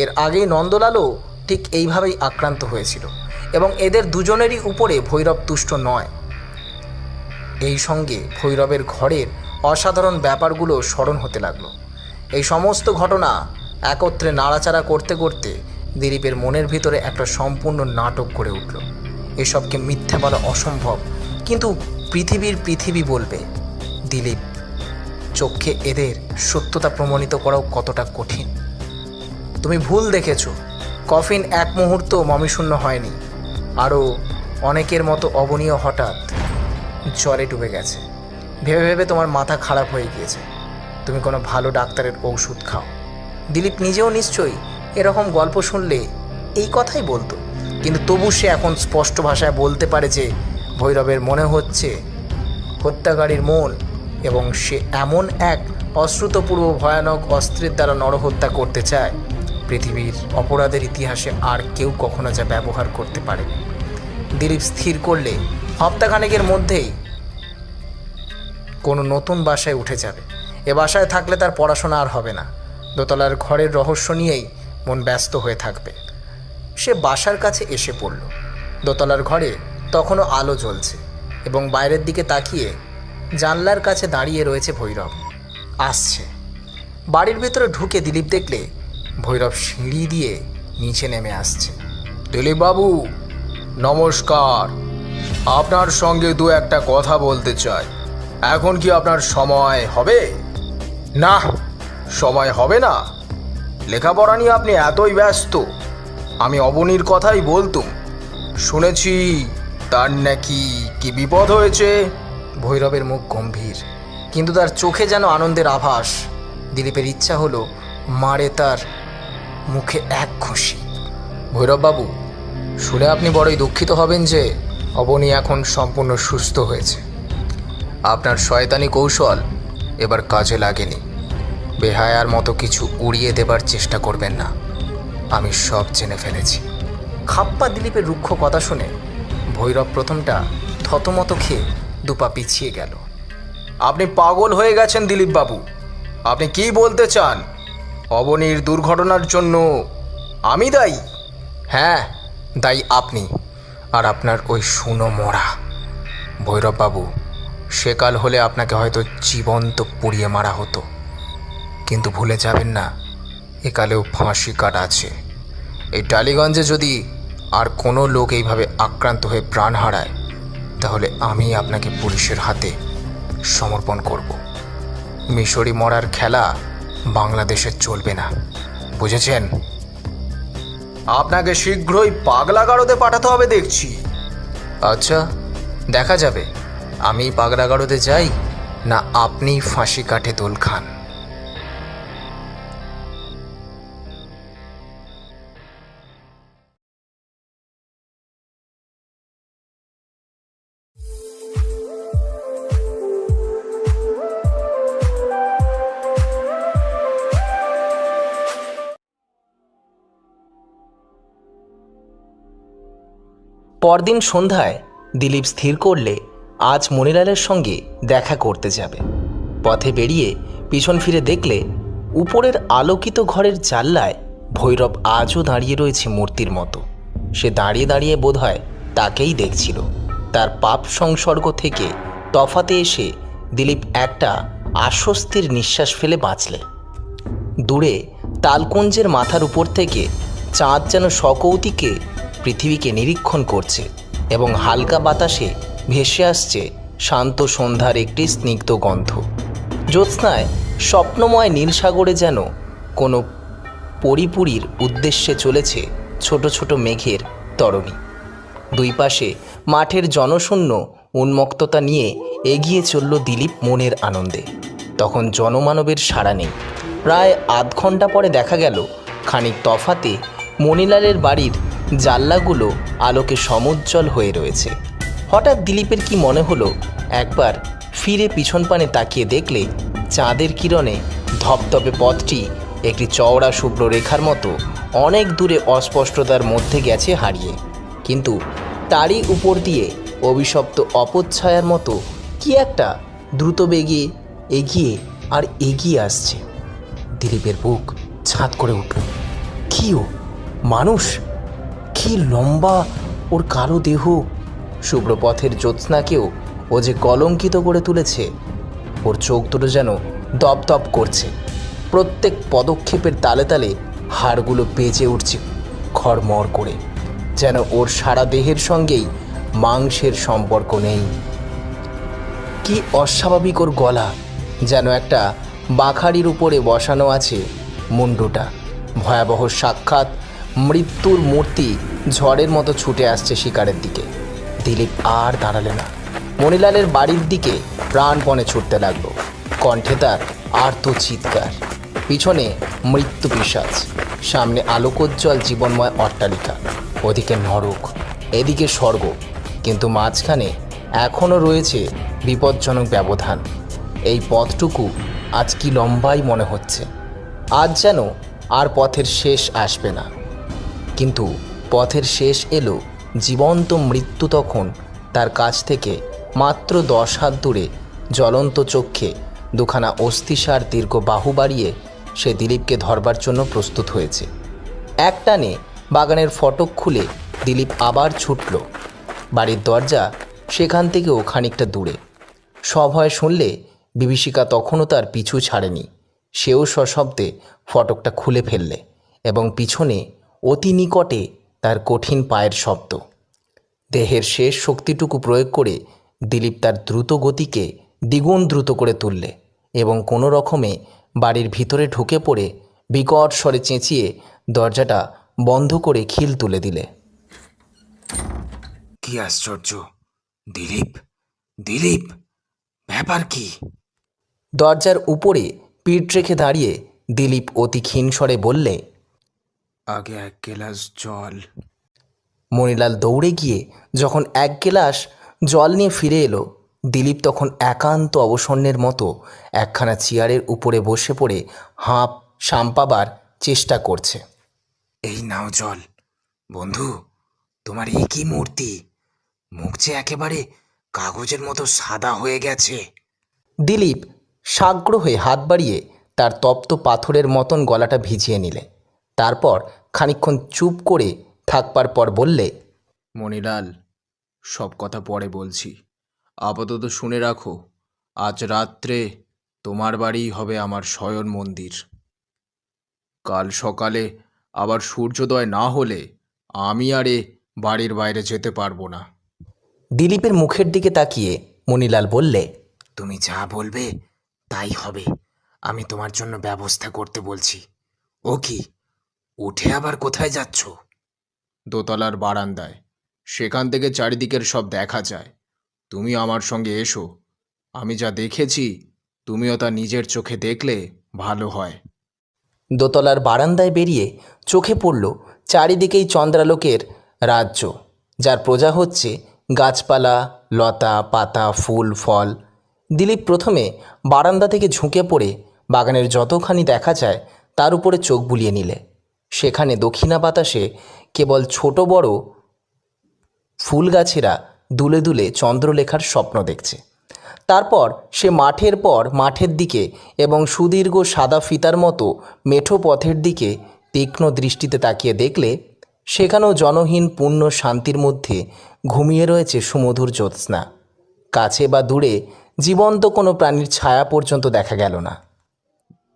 এর আগেই নন্দলালও ঠিক এইভাবেই আক্রান্ত হয়েছিল এবং এদের দুজনেরই উপরে ভৈরব তুষ্ট নয়। এই সঙ্গে ভৈরবের ঘরের অসাধারণ ব্যাপারগুলো স্মরণ হতে লাগলো। এই সমস্ত ঘটনা একত্রে নাড়াচাড়া করতে করতে দিলীপের মনের ভিতরে একটা সম্পূর্ণ নাটক গড়ে উঠল। এসবকে মিথ্যা বলা অসম্ভব, কিন্তু পৃথিবী বলবে। দিলীপ চোখে এদের সত্যতা প্রমাণিত করাও কতটা কঠিন। তুমি ভুল দেখেছ, কফিন এক মুহূর্ত মমিশূন্য হয়নি। আরও অনেকের মতো অবনীয় হঠাৎ জলে ডুবে গেছে। ভেবে ভেবে তোমার মাথা খারাপ হয়ে গিয়েছে। তুমি কোনো ভালো ডাক্তারের ঔষধ খাও। দিলীপ নিজেও নিশ্চয়ই এরকম গল্প শুনলে এই কথাই বলতো, কিন্তু তবু সে এখন স্পষ্ট ভাষায় বলতে পারে যে ভৈরবের মনে হচ্ছে হত্যাকারীর মন, এবং সে এমন এক অশ্রুতপূর্ব ভয়ানক অস্ত্রের দ্বারা নরহত্যা করতে চায় পৃথিবীর অপরাধের ইতিহাসে আর কেউ কখনো যা ব্যবহার করতে পারে। দিলীপ স্থির করলে সপ্তাহখানেকের মধ্যেই কোনো নতুন বাসায় উঠে যাবে। এ বাসায় থাকলে তার পড়াশোনা আর হবে না। দোতলার ঘরের রহস্য নিয়েই মন ব্যস্ত হয়ে থাকবে। সে বাসার কাছে এসে পড়ল। দোতলার ঘরে তখনও আলো জ্বলছে এবং বাইরের দিকে তাকিয়ে জানলার কাছে দাঁড়িয়ে রয়েছে ভৈরব। আসছে। বাড়ির ভেতরে ঢুকে দিলীপ দেখলে ভৈরব সিঁড়ি দিয়ে নিচে নেমে আসছে। দিলীপবাবু নমস্কার, আপনার সঙ্গে দু একটা কথা বলতে চাই। এখন কি আপনার সময় হবে? না, সময় হবে না? লেখাপড়া নিয়ে আপনি এতই ব্যস্ত। আমি অবনীর কথাই বলতুম। শুনেছি তার নাকি কি বিপদ হয়েছে। ভৈরবের মুখ গম্ভীর, কিন্তু তার চোখে যেন আনন্দের আভাস। দিলীপের ইচ্ছা হলো মারে তার মুখে এক খুশি। ভৈরববাবু, শুনে আপনি বড়ই দুঃখিত হবেন যে অবনী এখন সম্পূর্ণ সুস্থ হয়েছে। আপনার শয়তানি কৌশল এবার কাজে লাগেনি। বেহায়ার মতো কিছু উড়িয়ে দেবার চেষ্টা করবেন না। আমি সব জেনে ফেলেছি। খাপ্পা দিলীপের রুক্ষ কথা শুনে ভৈরব প্রথমটা থতমত খেয়ে দুপা পিছিয়ে গেল। আপনি পাগল হয়ে গেছেন দিলীপবাবু। আপনি কি বলতে চান? অবনীর দুর্ঘটনার জন্য আমি দায়ী? হ্যাঁ, দায়ী আপনি আর আপনার ওই শুনো মরা। ভৈরববাবু, সেকাল হলে আপনাকে হয়তো জীবন্ত পুড়িয়ে মারা হতো, কিন্তু ভুলে যাবেন না একালেও ফাঁসি কাট আছে। এই টালিগঞ্জে যদি আর কোনো লোক এইভাবে আক্রান্ত হয়ে প্রাণ হারায়, তাহলে আমি আপনাকে পুলিশের হাতে সমর্পণ করব। মিশরি মরার খেলা বাংলাদেশে চলবে না, বুঝেছেন? আপনাকে শীঘ্রই পাগলাগারদে পাঠাতে হবে দেখছি। আচ্ছা, দেখা যাবে আমি পাগলাগারদে যাই না আপনি ফাঁসি কাঠে দোল খান। পরদিন সন্ধ্যায় দিলীপ স্থির করলে আজ মনিলালের সঙ্গে দেখা করতে যাবে। পথে বেরিয়ে পিছন ফিরে দেখলে উপরের আলোকিত ঘরের জানলায় ভৈরব আজও দাঁড়িয়ে রয়েছে মূর্তির মতো। সে দাঁড়িয়ে দাঁড়িয়ে বোধহয় তাকেই দেখছিল। তার পাপ সংসর্গ থেকে তফাতে এসে দিলীপ একটা আশ্বস্তির নিঃশ্বাস ফেলে বাঁচলে। দূরে তালকুঞ্জের মাথার উপর থেকে চাঁদ যেন সকৌতিকে পৃথিবীকে নিরীক্ষণ করছে এবং হালকা বাতাসে ভেসে আসছে শান্ত সন্ধ্যার একটি স্নিগ্ধ গন্ধ। জ্যোৎস্নায় স্বপ্নময় নীলসাগরে যেন কোনো পরিপুরীর উদ্দেশ্যে চলেছে ছোট ছোট মেঘের তরণী। দুই পাশে মাঠের জনশূন্য উন্মুক্ততা নিয়ে এগিয়ে চলল দিলীপ মনের আনন্দে। তখন জনমানবের সাড়া নেই। প্রায় আধ ঘন্টা পরে দেখা গেল খানিক তফাতে মনিলালের বাড়ির জানলাগুলো আলোকে সমুজ্জ্বল হয়ে রয়েছে। হঠাৎ দিলীপের কি মনে হলো, একবার ফিরে পিছন পানে তাকিয়ে দেখলে চাঁদের কিরণে ধপধপে পথটি একটি চওড়া শুভ্র রেখার মতো অনেক দূরে অস্পষ্টতার মধ্যে গেছে হারিয়ে, কিন্তু তারই উপর দিয়ে অভিশপ্ত অপচ্ছায়ার মতো কি একটা দ্রুত বেগে এগিয়ে আর এগিয়ে আসছে। দিলীপের বুক ছাঁদ করে উঠল। কি ও মানুষ? কি লম্বা ওর কালো দেহ! শুভ্র পথের জ্যোৎস্নাকেও ও যে কলঙ্কিত করে তুলেছে। ওর চোখ দুটো যেন দপদপ করছে। প্রত্যেক পদক্ষেপের তালে তালে হাড়গুলো বেজে উঠছে খড়মড় করে, যেন ওর সারা দেহের সঙ্গেই মাংসের সম্পর্ক নেই। কি অস্বাভাবিক ওর গলা, যেন একটা বাখারির উপরে বসানো আছে মুন্ডুটা। ভয়াবহ সাক্ষাৎ মৃত্যুর মূর্তি ঝড়ের মতো ছুটে আসছে শিকারের দিকে। দিলীপ আর দাঁড়ালে না, মণিলালের বাড়ির দিকে প্রাণপণে ছুটতে লাগলো। কণ্ঠে তার আর্ত চিৎকার। পিছনে মৃত্যু পিশাচ, সামনে আলোকোজ্জ্বল জীবনময় অট্টালিকা, ওদিকে নরক, এদিকে স্বর্গ, কিন্তু মাঝখানে এখনও রয়েছে বিপজ্জনক ব্যবধান। এই পথটুকু আজ কি লম্বাই মনে হচ্ছে। আজ যেন আর পথের শেষ আসবে না। কিন্তু পথের শেষ এলো জীবন্ত মৃত্যু তখন তার কাছ থেকে মাত্র 10 হাত দূরে জ্বলন্ত চক্ষে দুখানা অস্থিসার দীর্ঘ বাহু বাড়িয়ে সে দিলীপকে ধরবার জন্য প্রস্তুত হয়েছে। এক টানে বাগানের ফটক খুলে দিলীপ আবার ছুটল। বাড়ির দরজা সেখান থেকেও খানিকটা দূরে। সভয় শুনলে বিভীষিকা তখনও তার পিছু ছাড়েনি। সেও সশব্দে ফটকটা খুলে ফেললে এবং পিছনে অতি নিকটে তার কঠিন পায়ের শব্দ। দেহের শেষ শক্তিটুকু প্রয়োগ করে দিলীপ তার দ্রুত গতিকে দ্বিগুণ দ্রুত করে তুললে এবং কোনো রকমে বাড়ির ভিতরে ঢুকে পড়ে বিকট স্বরে চেঁচিয়ে দরজাটা বন্ধ করে খিল তুলে দিলে। কি আশ্চর্য! দিলীপ, দিলীপ, ব্যাপার কি? দরজার উপরে পিঠ রেখে দাঁড়িয়ে দিলীপ অতি ক্ষীণ স্বরে বললে, আগে 1 গ্লাস জল। মণিলাল দৌড়ে গিয়ে যখন 1 গ্লাস জল নিয়ে ফিরে এলো, দিলীপ তখন একান্ত অবসন্নের মতো একখানা চেয়ারের উপরে বসে পড়ে হাঁপ সাম্পাবার চেষ্টা করছে। এই নাও জল। বন্ধু, তোমার এই কি মূর্তি! মুখ যে একেবারে কাগজের মতো সাদা হয়ে গেছে। দিলীপ সাগ্র হয়ে হাত বাড়িয়ে তার তপ্ত পাথরের মতন গলাটা ভিজিয়ে নিলে। তারপর খানিকক্ষণ চুপ করে থাকবার পর বললে, মণিলাল, সব কথা পরে বলছি, আপাতত শুনে রাখো, আজ রাত্রে তোমার বাড়িই হবে আমার শয়ন মন্দির। কাল সকালে আবার সূর্যোদয় না হলে আমি আর এ বাড়ির বাইরে যেতে পারবো না। দিলীপের মুখের দিকে তাকিয়ে মণিলাল বললে, তুমি যা বলবে তাই হবে। আমি তোমার জন্য ব্যবস্থা করতে বলছি। ও কি, উঠে আবার কোথায় যাচ্ছ? দোতলার বারান্দায়, সেখান থেকে চারিদিকের সব দেখা যায়। তুমি আমার সঙ্গে এসো, আমি যা দেখেছি তুমিও তা নিজের চোখে দেখলে ভালো হয়। দোতলার বারান্দায় বেরিয়ে চোখে পড়ল চারিদিকেই চন্দ্রালোকের রাজ্য, যার প্রজা হচ্ছে গাছপালা, লতা পাতা, ফুল ফল। দিলীপ প্রথমে বারান্দা থেকে ঝুঁকে পড়ে বাগানের যতখানি দেখা যায় তার উপরে চোখ বুলিয়ে নিলে। সেখানে দক্ষিণা বাতাসে কেবল ছোট বড় ফুল গাছেরা দুলে দুলে চন্দ্রলেখার স্বপ্ন দেখছে। তারপর সে মাঠের পর মাঠের দিকে এবং সুদীর্ঘ সাদা ফিতার মতো মেঠো পথের দিকে তীক্ষ্ণ দৃষ্টিতে তাকিয়ে দেখলে সেখানেও জনহীন পূর্ণ শান্তির মধ্যে ঘুমিয়ে রয়েছে সুমধুর জ্যোৎস্না। কাছে বা দূরে জীবন্ত কোনো প্রাণীর ছায়া পর্যন্ত দেখা গেল না।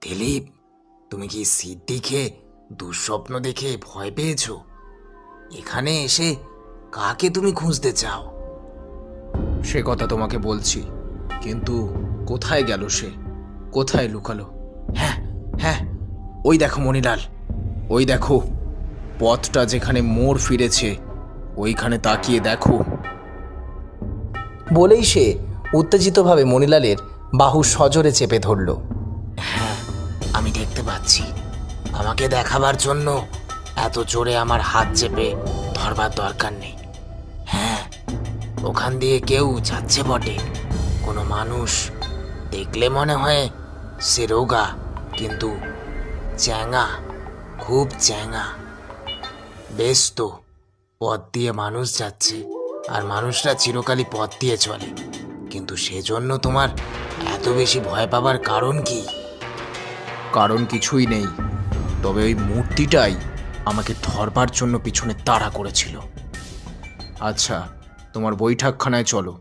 দিলীপ, তুমি কি সিদ্ধি খেয়ে দুঃস্বপ্ন দেখে ভয় পেয়েছ? এখানে এসে কাকে তুমি খুঁজতে চাও? সে কথা তোমাকে বলছি, কিন্তু কোথায় গেল সে? কোথায় লুকালো? হ্যাঁ হ্যাঁ, ওই দেখো মণিলাল, ওই দেখো, পথটা যেখানে মোড় ফিরেছে ওইখানে তাকিয়ে দেখো। বলেই সে উত্তেজিতভাবে মণিলালের বাহু সজোরে চেপে ধরল। হ্যাঁ, আমি দেখতে পাচ্ছি। আমাকে দেখাবার জন্য এত জোরে আমার হাত চেপে ধরবার দরকার নেই। হ্যাঁ, ওখান দিয়ে কেউ যাচ্ছে বটে, কোনো মানুষ। দেখলে মনে হয় সে রোগা, কিন্তু চ্যাঙা, খুব চ্যাঙা। বেশ তো, পথ দিয়ে মানুষ যাচ্ছে, আর মানুষরা চিরকালই পথ দিয়ে চলে, কিন্তু সেজন্য তোমার এত বেশি ভয় পাবার কারণ কি? কারণ কিছুই নেই, তবে ওই মূর্তিটাই আমাকে ধরবার জন্য পিছনে তাড়া করেছিল। আচ্ছা, তোমার বৈঠকখানায় চলো,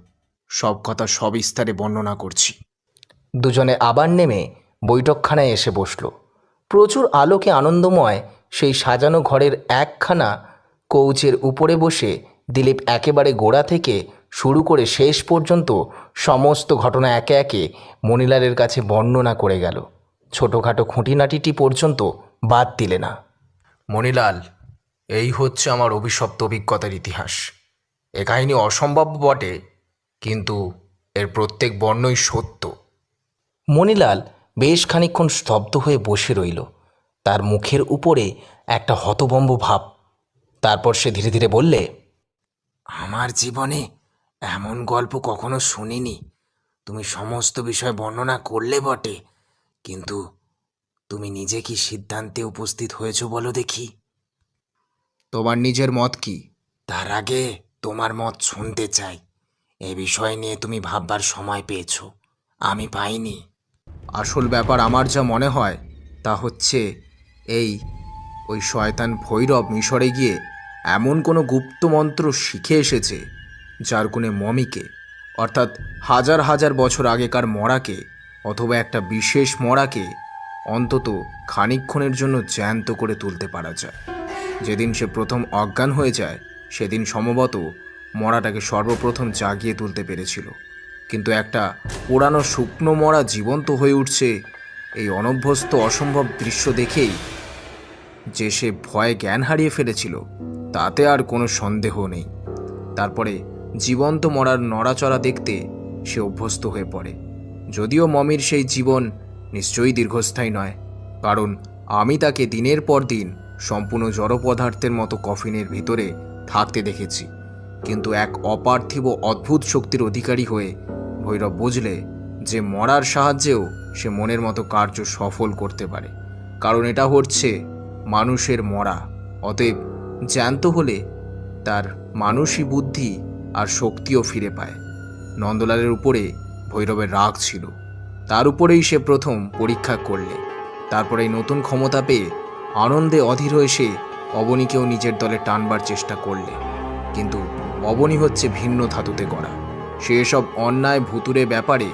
সব কথা সবিস্তারে বর্ণনা করছি। দুজনে আবার নেমে বৈঠকখানায় এসে বসল। প্রচুর আলোকে আনন্দময় সেই সাজানো ঘরের একখানা কৌচের উপরে বসে দিলীপ একেবারে গোড়া থেকে শুরু করে শেষ পর্যন্ত সমস্ত ঘটনা একে একে মণিলালের কাছে বর্ণনা করে গেল। ছোটোখাটো খুঁটিনাটিটি পর্যন্ত বাদ দিলে না। মণিলাল, এই হচ্ছে আমার অভিশপ্ত অভিজ্ঞতার ইতিহাস। এ কাহিনী অসম্ভাব্য বটে, কিন্তু এর প্রত্যেক বর্ণই সত্য। মণিলাল বেশ খানিকক্ষণ স্তব্ধ হয়ে বসে রইল, তার মুখের উপরে একটা হতভম্ব ভাব। তারপর সে ধীরে ধীরে বললে, আমার জীবনে এমন গল্প কখনো শুনিনি। তুমি সমস্ত বিষয় বর্ণনা করলে বটে, কিন্তু তুমি নিজে কি সিদ্ধান্তে উপস্থিত হয়েছো বলো দেখি। তোমার নিজের মত কি? তার আগে তোমার মত শুনতে চাই। এ বিষয় নিয়ে তুমি ভাববার সময় পেয়েছো, আমি পাইনি। আসল ব্যাপার আমার যা মনে হয় তা হচ্ছে ওই শয়তান ভৈরব মিশরে গিয়ে এমন কোনো গুপ্ত মন্ত্র শিখে এসেছে, যার গুণে মমিকে, অর্থাৎ হাজার হাজার বছর আগেকার মরাকে অথবা একটা বিশেষ মরাকে অন্তত খানিকক্ষণের জন্য জ্যান্ত করে তুলতে পারা যায়। যেদিন সে প্রথম অজ্ঞান হয়ে যায় সেদিন সম্ভবত মরাটাকে সর্বপ্রথম জাগিয়ে তুলতে পেরেছিল। কিন্তু একটা পুরানো শুকনো মরা জীবন্ত হয়ে উঠছে, এই অনভ্যস্ত অসম্ভব দৃশ্য দেখেই যে সে ভয়ে জ্ঞান হারিয়ে ফেলেছিল তাতে আর কোনো সন্দেহ নেই। তারপরে জীবন্ত মরার নড়াচড়া দেখতে সে অভ্যস্ত হয়ে পড়ে। যদিও মমির সেই জীবন নিশ্চয়ই দীর্ঘস্থায়ী নয়, কারণ আমি তাকে দিনের পর দিন সম্পূর্ণ জড় পদার্থের মতো কফিনের ভিতরে থাকতে দেখেছি। কিন্তু এক অপার্থিব অদ্ভুত শক্তির অধিকারী হয়ে ভৈরব বুঝলে যে মরার সাহায্যেও সে মনের মতো কার্য সফল করতে পারে, কারণ এটা হচ্ছে মানুষের মরা। অতএব জ্যান্ত হলে তার মানসী বুদ্ধি আর শক্তিও ফিরে পায়। নন্দলালের উপরে ভৈরবের রাগ ছিল, তার উপরেই সে প্রথম পরীক্ষা করলে। তারপরে এই নতুন ক্ষমতা পেয়ে আনন্দে অধীর হয়ে সে অবনীকেও নিজের দলে টানবার চেষ্টা করলে। কিন্তু অবনী হচ্ছে ভিন্ন ধাতুতে গড়া, সে এসব অন্যায় ভুতুরে ব্যাপারে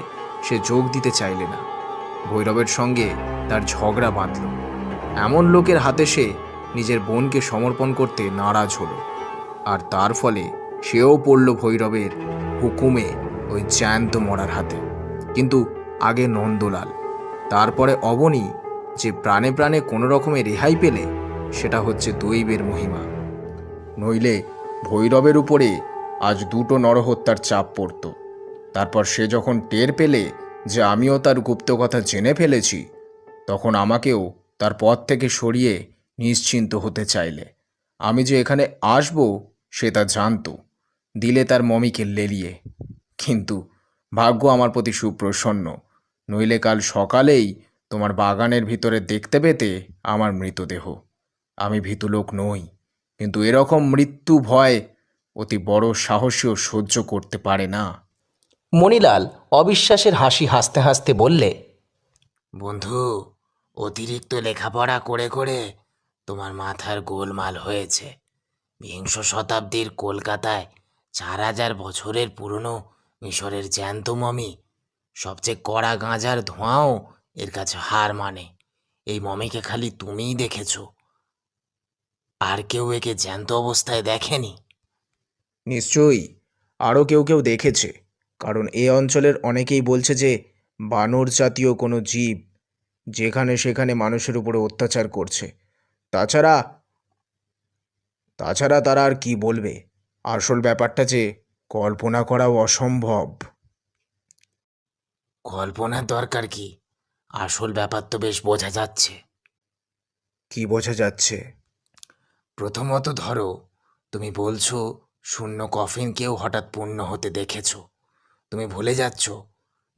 সে যোগ দিতে চাইলে না। ভৈরবের সঙ্গে তার ঝগড়া বাঁধল। এমন লোকের হাতে সে নিজের বোনকে সমর্পণ করতে নারাজ হলো, আর তার ফলে সেও পড়ল ভৈরবের হুকুমে ওই জ্যান্ত মরার হাতে। কিন্তু আগে নন্দলাল, তারপরে অবনী, যে প্রাণে প্রাণে কোনো রকমে রেহাই পেলে সেটা হচ্ছে দৈবের মহিমা। নইলে ভৈরবের উপরে আজ দুটো নরহত্যার চাপ পড়ত। তারপর সে যখন টের পেলে যে আমিও তার গুপ্ত কথা জেনে ফেলেছি, তখন আমাকেও তার পথ থেকে সরিয়ে নিশ্চিন্ত হতে চাইলে। আমি যে এখানে আসব সে তা জানত, দিলে তার মমিকে লেলিয়ে। কিন্তু ভাগ্য আমার প্রতি সুপ্রসন্ন, নইলে কাল সকালেই তোমার বাগানের ভিতরে দেখতে পেতে আমার মৃতদেহ। আমি ভীতু লোক নই, কিন্তু এরকম মৃত্যু ভয় অতি বড় সাহসীও সহ্য করতে পারে না। মণিলাল অবিশ্বাসের হাসি হাসতে হাসতে বললে, বন্ধু, অতিরিক্ত লেখাপড়া করে করে তোমার মাথার গোলমাল হয়েছে। বিংশ শতাব্দীর কলকাতায় 4000 বছরের পুরনো মিশরের জ্যান্ত মমি, সবচেয়ে কড়া গাঁজার ধোঁয়াও এর কাছে হার মানে। এই মমিকে খালি তুমিই দেখেছো, আর কেউ একে জ্যান্ত অবস্থায় দেখেনি। নিশ্চয়ই আরও কেউ কেউ দেখেছে, কারণ এ অঞ্চলের অনেকেই বলছে যে বানর জাতীয় কোনো জীব যেখানে সেখানে মানুষের উপরে অত্যাচার করছে। তাছাড়া তাছাড়া তারা আর কি বলবে? আসল ব্যাপারটা যে কল্পনা করাও অসম্ভব। কল্পনার দরকার কি? আসল ব্যাপার তো বেশ বোঝা যাচ্ছে। কি বোঝা যাচ্ছে? প্রথমত ধরো, তুমি বলছো শূন্য কফিনকেও হঠাৎ পূর্ণ হতে দেখেছো। তুমি ভুলে যাচ্ছ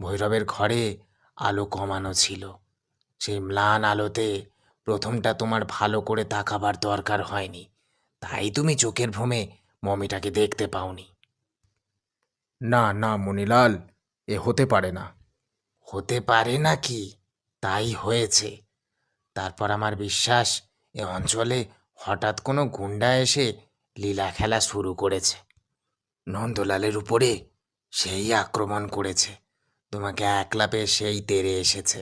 ভৈরবের ঘরে আলো কমানো ছিল। সেই ম্লান আলোতে প্রথমটা তোমার ভালো করে তাকাবার দরকার হয়নি, তাই তুমি চোখের ভ্রমে মমিটাকে দেখতে পাওনি। না না মণিলাল, এ হতে পারে না। হতে পারে নাকি? তাই হয়েছে। তারপর আমার বিশ্বাস এ অঞ্চলে হঠাৎ কোনো গুন্ডা এসে লীলা খেলা শুরু করেছে। নন্দলালের উপরে সেই আক্রমণ করেছে, তোমাকে একলা পেয়ে সেই তেড়ে এসেছে।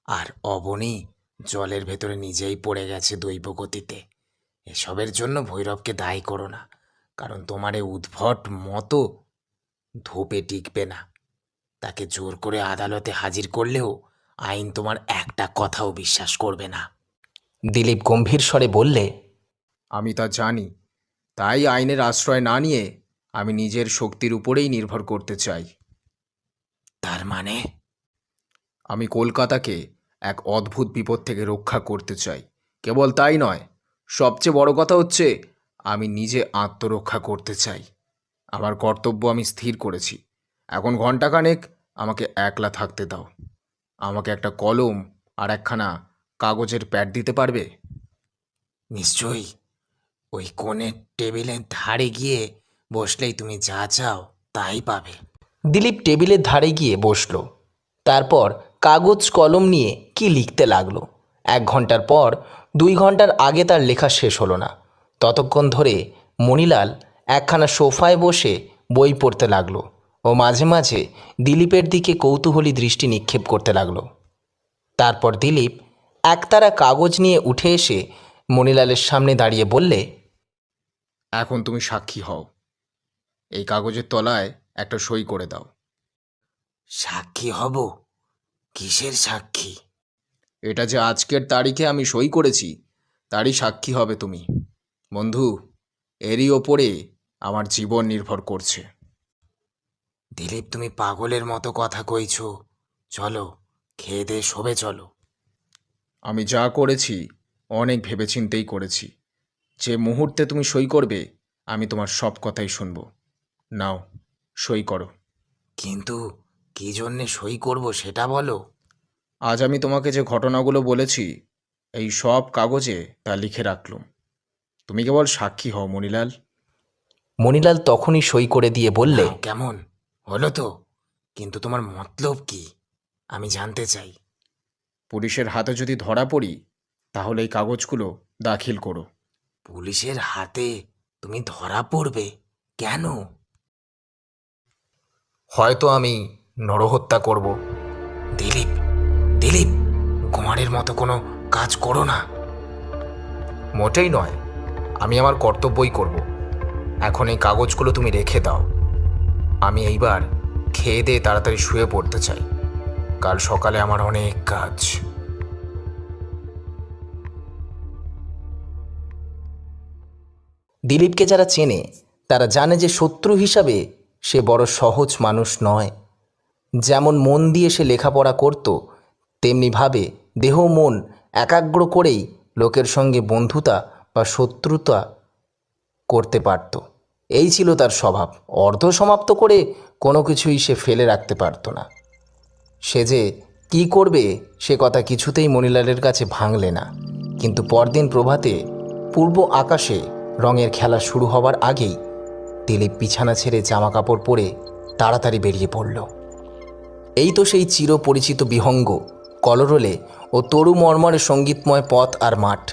আর অবনী জলের ভেতরে নিজেই পড়ে গেছে দৈব গতিতে। এসবের জন্য ভৈরবকে দায়ী করো না, কারণ তোমার এই উদ্ভট মতো ধোপে টিকবে না। তাকে জোর করে আদালতে হাজির করলেও আইন তোমার একটা কথাও বিশ্বাস করবে না। দিলীপ গম্ভীর স্বরে বললে, আমি তা জানি, তাই আইনের আশ্রয় না নিয়ে আমি নিজের শক্তির উপরেই নির্ভর করতে চাই। তার মানে? আমি কলকাতাকে এক অদ্ভুত বিপদ থেকে রক্ষা করতে চাই। কেবল তাই নয়, সবচেয়ে বড় কথা হচ্ছে আমি নিজে আত্মরক্ষা করতে চাই। আমার কর্তব্য আমি স্থির করেছি। এখন ঘণ্টাখানেক আমাকে একলা থাকতে দাও। আমাকে একটা কলম আর একখানা কাগজের প্যাড দিতে পারবে? নিশ্চয়ই। ওই কোণের টেবিলের ধারে গিয়ে বসলেই তুমি যা চাও তাই পাবে। দিলীপ টেবিলের ধারে গিয়ে বসল। তারপর কাগজ কলম নিয়ে কি লিখতে লাগলো। 1 ঘন্টার পর 2 ঘন্টার আগে তার লেখা শেষ হলো না। ততক্ষণ ধরে মণিলাল একখানা সোফায় বসে বই পড়তে লাগলো ও মাঝে মাঝে দিলীপের দিকে কৌতূহলী দৃষ্টি নিক্ষেপ করতে লাগলো। তারপর দিলীপ একতারা কাগজ নিয়ে উঠে এসে মণিলালের সামনে দাঁড়িয়ে বললে, এখন তুমি সাক্ষী হও। এই কাগজের তলায় একটা সই করে দাও। সাক্ষী হব? কিসের সাক্ষী? এটা যে আজকের তারিখে আমি সই করেছি তারই সাক্ষী হবে তুমি। বন্ধু, এরই ওপরে আমার জীবন নির্ভর করছে। দিলীপ, তুমি পাগলের মতো কথা কইছ। চলো, খেয়ে দে শোবে চলো। আমি যা করেছি অনেক ভেবেচিন্তেই করেছি। যে মুহূর্তে তুমি সই করবে আমি তোমার সব কথাই শুনব। নাও, সই করো। কিন্তু কি জন্যে সই করব সেটা বলো। আজ আমি তোমাকে যে ঘটনাগুলো বলেছি এই সব কাগজে তা লিখে রাখলুম। তুমি কেবল সাক্ষী হও মণিলাল। মণিলাল তখনই সই করে দিয়ে বললে, নাও, কেমন হলো তো? কিন্তু তোমার মতলব কি আমি জানতে চাই। পুলিশের হাতে যদি ধরা পড়ি তাহলে এই কাগজগুলো দাখিল করো। পুলিশের হাতে তুমি ধরা পড়বে? কেন? হয়তো আমি নরহত্যা করব। দিলীপ, দিলীপ, কুমারের মতো কোনো কাজ করো না। মোটেই নয়, আমি আমার কর্তব্যই করব। এখন এই কাগজগুলো তুমি রেখে দাও। আমি এইবার খেয়ে দিয়ে তাড়াতাড়ি শুয়ে পড়তে চাই। কাল সকালে আমার অনেক কাজ। দিলীপকে যারা চেনে তারা জানে যে শত্রু হিসাবে সে বড় সহজ মানুষ নয়। যেমন মন দিয়ে সে লেখাপড়া করত, তেমনিভাবে দেহ মন একাগ্র করেই লোকের সঙ্গে বন্ধুতা বা শত্রুতা করতে পারত। এই ছিল তার স্বভাব। অর্ধসমাপ্ত করে কোনো কিছুই সে ফেলে রাখতে পারত না। সে যে কী করবে সে কথা কিছুতেই মণিলালের কাছে ভাঙলে না। কিন্তু পরদিন প্রভাতে পূর্ব আকাশে রঙের খেলা শুরু হবার আগেই দিলীপ বিছানা ছেড়ে জামা কাপড় পরে তাড়াতাড়ি বেরিয়ে পড়ল। এই তো সেই চিরপরিচিত বিহঙ্গ, কলরোলে ও তরু মর্মরে সঙ্গীতময় পথ আর মাঠ।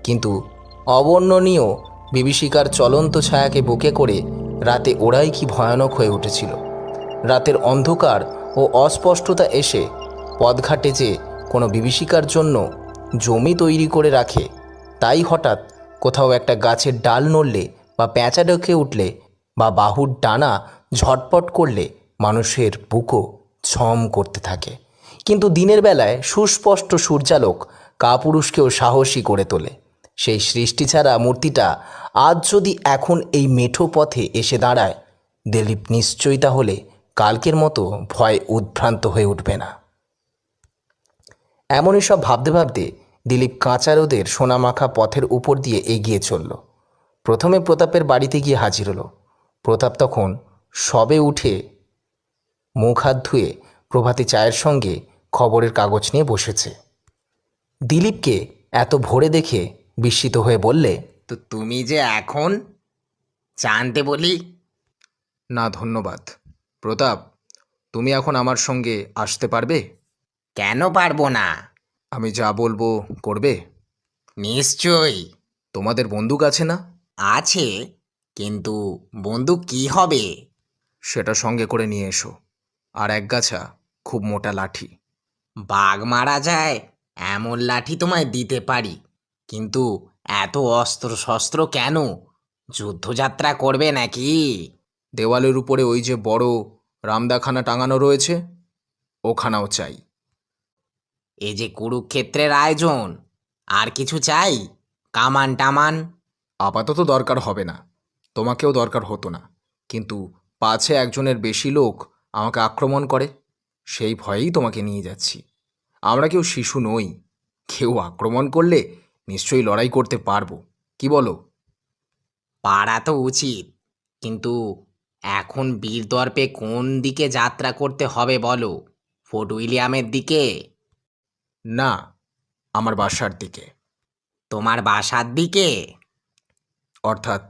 কিন্তু অবর্ণনীয় বিভীষিকার চলন্ত ছায়াকে বুকে করে রাতে ওরাই কি ভয়ানক হয়ে উঠেছিল। রাতের অন্ধকার ও অস্পষ্টতা এসে পথঘাটে যে কোনো বিভীষিকার জন্য জমি তৈরি করে রাখে, তাই হঠাৎ কোথাও একটা গাছের ডাল নড়লে বা পেঁচা ডেকে উঠলে বা বাহুর ডানা ঝটপট করলে মানুষের বুকও ছম করতে থাকে। কিন্তু দিনের বেলায় সুস্পষ্ট সূর্যালোক কাপুরুষকেও সাহসী করে তোলে। সেই সৃষ্টি ছাড়া মূর্তিটা আজ যদি এখন এই মেঠো পথে এসে দাঁড়ায়, দিলীপ নিশ্চয়ই তাহলে কালকের মতো ভয় উদ্ভ্রান্ত হয়ে উঠবে না। এমনই সব ভাবতে ভাবতে দিলীপ কাঁচা রোদের সোনামাখা পথের উপর দিয়ে এগিয়ে চলল। প্রথমে প্রতাপের বাড়িতে গিয়ে হাজির হলো। প্রতাপ তখন সবে উঠে মুখ হাত ধুয়ে প্রভাতী চায়ের সঙ্গে খবরের কাগজ নিয়ে বসেছে। দিলীপকে এত ভোরে দেখে বিস্মিত হয়ে বললে, তো তুমি যে এখন চা আনতে বলি। না ধন্যবাদ, প্রতাপ, তুমি এখন আমার সঙ্গে আসতে পারবে? কেন পারবো না? আমি যা বলবো করবে? নিশ্চয়ই। তোমাদের বন্দুক আছে না? আছে, কিন্তু বন্দুক কি হবে? সেটা সঙ্গে করে নিয়ে এসো, আর এক গাছা খুব মোটা লাঠি। বাঘ মারা যায় এমন লাঠি তোমায় দিতে পারি, কিন্তু এত অস্ত্র শস্ত্র কেন? যুদ্ধযাত্রা করবে নাকি? দেওয়ালের উপরে ওই যে বড় রামদাখানা টাঙানো রয়েছে, ওখানাও চাই। এই যে কুরুক্ষেত্রের আয়োজন, আর কিছু চাই? কামান টামান? আপাতত দরকার হবে না, তোমাকেও দরকার হতো না, কিন্তু পাছে একজনের বেশি লোক আমাকে আক্রমণ করে, সেই ভয়েই তোমাকে নিয়ে যাচ্ছি। আমরা কেউ শিশু নই, কেউ আক্রমণ করলে নিশ্চয়ই লড়াই করতে পারবো, কি বলো? পারা তো উচিত, কিন্তু এখন বীরদর্পে কোন দিকে যাত্রা করতে হবে বলো? ফোর্ট উইলিয়ামের দিকে? না, আমার বাসার দিকে, তোমার বাসার দিকে? অর্থাৎ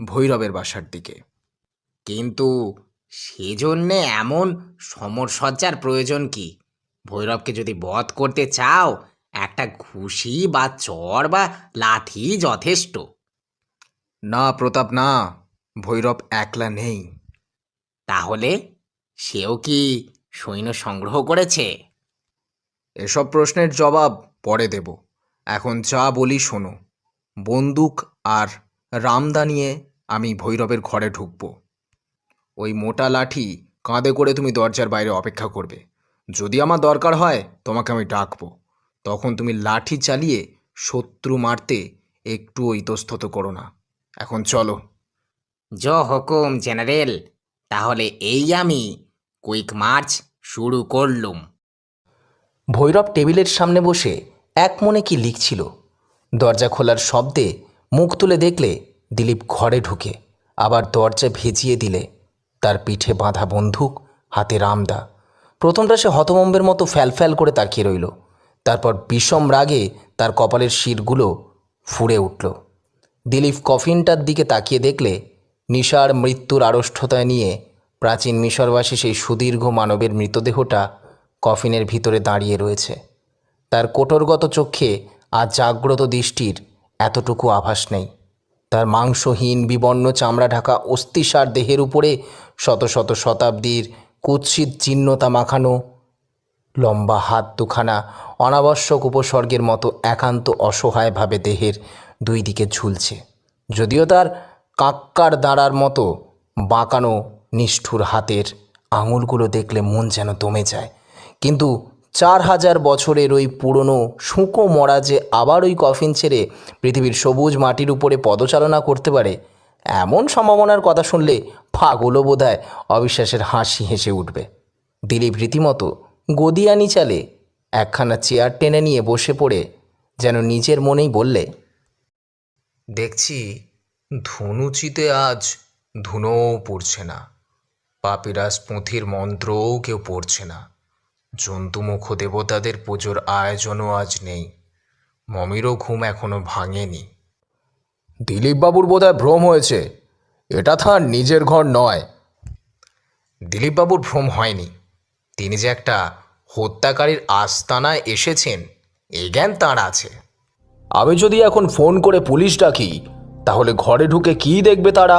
ভৈরবের বাসার দিকে। কিন্তু সেজন্যে এমন সমরসজ্জার প্রয়োজন কি? ভৈরবকে যদি বধ করতে চাও, একটা ঘুষি বা চড় বা লাঠি যথেষ্ট। না প্রতাপ, না, ভৈরব একলা নেই। তাহলে সেও কি সৈন্য সংগ্রহ করেছে? এসব প্রশ্নের জবাব পরে দেব, এখন যা বলি শোনো। বন্দুক আর রামদা নিয়ে আমি ভৈরবের ঘরে ঢুকব। ওই মোটা লাঠি কাঁধে করে তুমি দরজার বাইরে অপেক্ষা করবে। যদি আমার দরকার হয় তোমাকে আমি ডাকবো, তখন তুমি লাঠি চালিয়ে শত্রু মারতে একটুও ইতস্তত করো না। এখন চলো। হুকুম জেনারেল, তাহলে এই আমি কুইক মার্চ শুরু করলুম। ভৈরব টেবিলের সামনে বসে এক মনে কি লিখছিল। দরজা খোলার শব্দে মুখ তুলে দেখলে দিলীপ ঘরে ঢুকে, আবার দরজা ভেজিয়ে দিলে। তার পিঠে বাঁধা বন্দুক, হাতে রামদা। প্রথমটা সে হতমম্বের মতো ফ্যালফ্যাল করে তাকিয়ে রইল, তারপর বিষম রাগে তার কপালের শিরগুলো ফুঁড়ে উঠল। দিলীপ কফিনটার দিকে তাকিয়ে দেখলে নিশার মৃত্যুর আড়ষ্ঠতায় নিয়ে প্রাচীন মিশরবাসী সেই সুদীর্ঘ মানবের মৃতদেহটা কফিনের ভিতরে দাঁড়িয়ে রয়েছে। তার কোটরগত চক্ষে আর জাগ্রত দৃষ্টির এতটুকু আভাস নেই। তার মাংসহীন বিবর্ণ চামড়া ঢাকা অস্থিসার দেহের উপরে শত শত শতাব্দীর কুৎসিত চিহ্নতা মাখানো লম্বা হাত দুখানা অনাবশ্যক উপসর্গের মতো একান্ত অসহায়ভাবে দেহের দুই দিকে ঝুলছে। যদিও তার কাক্কার দাঁড়ার মতো বাঁকানো নিষ্ঠুর হাতের আঙুলগুলো দেখলে মন যেন দমে যায়, কিন্তু 4000 বছরের ওই পুরনো শুঁকো মরা যে আবার ওই কফিন ছেড়ে পৃথিবীর সবুজ মাটির উপরে পদচারণা করতে পারে, এমন সম্ভাবনার কথা শুনলে পাগলও বোধহয় অবিশ্বাসের হাসি হেসে উঠবে। দিলীপ রীতিমতো গদিয়ানি চালে একখানা চেয়ার টেনে নিয়ে বসে পড়ে যেন নিজের মনেই বললে, দেখছি ধনুচিতে আজ ধুনোও পড়ছে না, পাপিরাস পুঁথির মন্ত্রও কেউ পড়ছে না, জন্তুমুখ দেবতাদের পুজোর আয়োজনও আজ নেই, মমিরও ঘুম এখনো ভাঙেনি। দিলীপবাবুর বোধহয় ভ্রম হয়েছে, এটা তাঁর নিজের ঘর নয়। দিলীপবাবুর ভ্রম হয়নি, তিনি যে একটা হত্যাকারীর আস্তানায় এসেছেন এই জ্ঞান তাঁর আছে। আমি যদি এখন ফোন করে পুলিশ ডাকি, তাহলে ঘরে ঢুকে কি দেখবে তারা?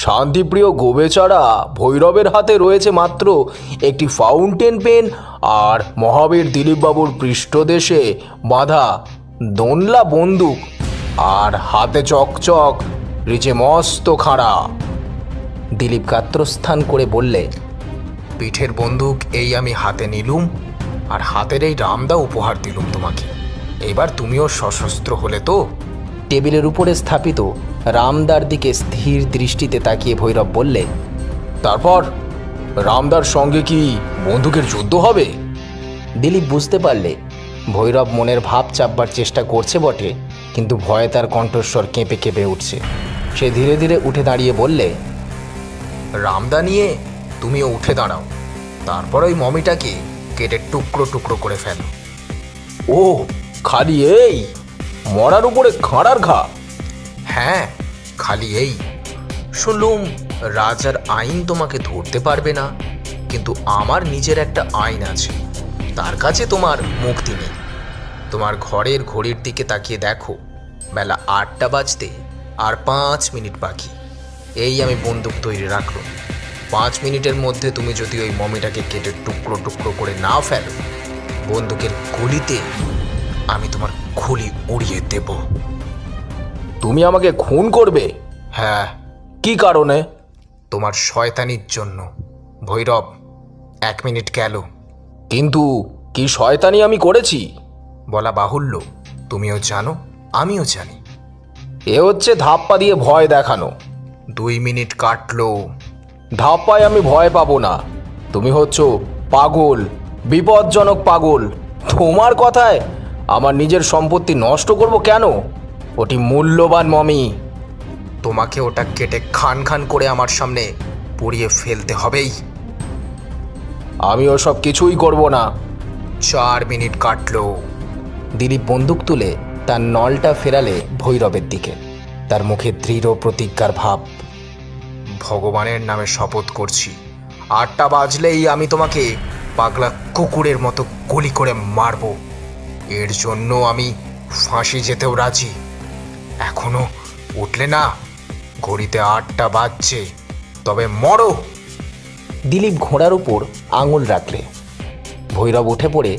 শান্তিপ্রিয় গোবেচারা ভৈরবের হাতে রয়েছে মাত্র একটি ফাউন্টেন পেন আর মহাবীর দিলীপবাবুর পৃষ্ঠদেশে বাঁধা দোনলা বন্দুক, আর হাতে চকচক রিচে মস্ত খাড়া। দিলীপ গাত্রস্থান করে বললে, পিঠের বন্দুক এই আমি হাতে নিলুম, আর হাতের এই রামদা উপহার দিলুম তোমাকে। এবার তুমিও সশস্ত্র হলে তো? টেবিলের উপরে স্থাপিত রামদার দিকে স্থির দৃষ্টিতে তাকিয়ে ভৈরব বললে, তারপর রামদার সঙ্গে কি বন্দুকের যুদ্ধ হবে? দিলীপ বুঝতে পারলে ভৈরব মনের ভাব চাপবার চেষ্টা করছে বটে, কিন্তু ভয়ে তার কণ্ঠস্বর কেঁপে কেঁপে উঠছে। সে ধীরে ধীরে উঠে দাঁড়িয়ে বললে, রামদা নিয়ে তুমিও উঠে দাঁড়াও, তারপর ওই মমিটাকে কেটে টুকরো টুকরো করে ফেলো। ও, খালি এই মরার উপরে খাঁড়ার ঘা? হ্যাঁ, খালি এই। শুনলুম রাজার আইন তোমাকে ধরতে পারবে না, কিন্তু আমার নিজের একটা আইন আছে, তার কাছে তোমার মুক্তি নেই। তোমার ঘরের ঘড়ির দিকে তাকিয়ে দেখো, বেলা 8টা বাজতে আর 5 মিনিট বাকি। এই আমি বন্দুক তৈরি রাখলাম। 5 মিনিটের মধ্যে তুমি যদি ওই মমিটাকে কেটে টুকরো টুকরো করে না ফেলো, বন্দুকের গুলিতে আমি তোমার খুলি উড়িয়ে দেব। তুমি আমাকে খুন করবে? হ্যাঁ, কি কারণে? তোমার শয়তানির জন্য। ভৈরব, 1 মিনিট গেল। কিন্তু কি শয়তানি আমি করেছি? বলা বাহুল্য, তুমিও জানো, আমিও জানি। এ হচ্ছে ধাপ্পা দিয়ে ভয় দেখানো। 2 মিনিট কাটলো। ধাপ্পায় আমি ভয় পাবো না। তুমি হচ্ছ পাগল, বিপজ্জনক পাগল। তোমার কথায় আমার নিজের সম্পত্তি নষ্ট করব কেন? ওটি মূল্যবান মমি। তোমাকে ওটা কেটে খান খান করে আমার সামনে পুড়িয়ে ফেলতে হবেই। আমি ওসব কিছুই করব না। 4 মিনিট কাটলো। দিলীপ বন্দুক তুলে তার নলটা ফেরালে ভৈরবের দিকে। তার মুখে দৃঢ় প্রতিজ্ঞার ভাব। ভগবানের নামে শপথ করছি, 8টা বাজলেই আমি তোমাকে পাগলা কুকুরের মতো গুলি করে মারব। এর জন্য আমি ফাঁসি যেতেও রাজি। এখনো উঠলে না? ঘড়িতে 8টা বাজছে, তবে মরো। দিলীপ ঘোড়ার উপর আঙুল রাখলে। ভৈরব উঠে পড়ে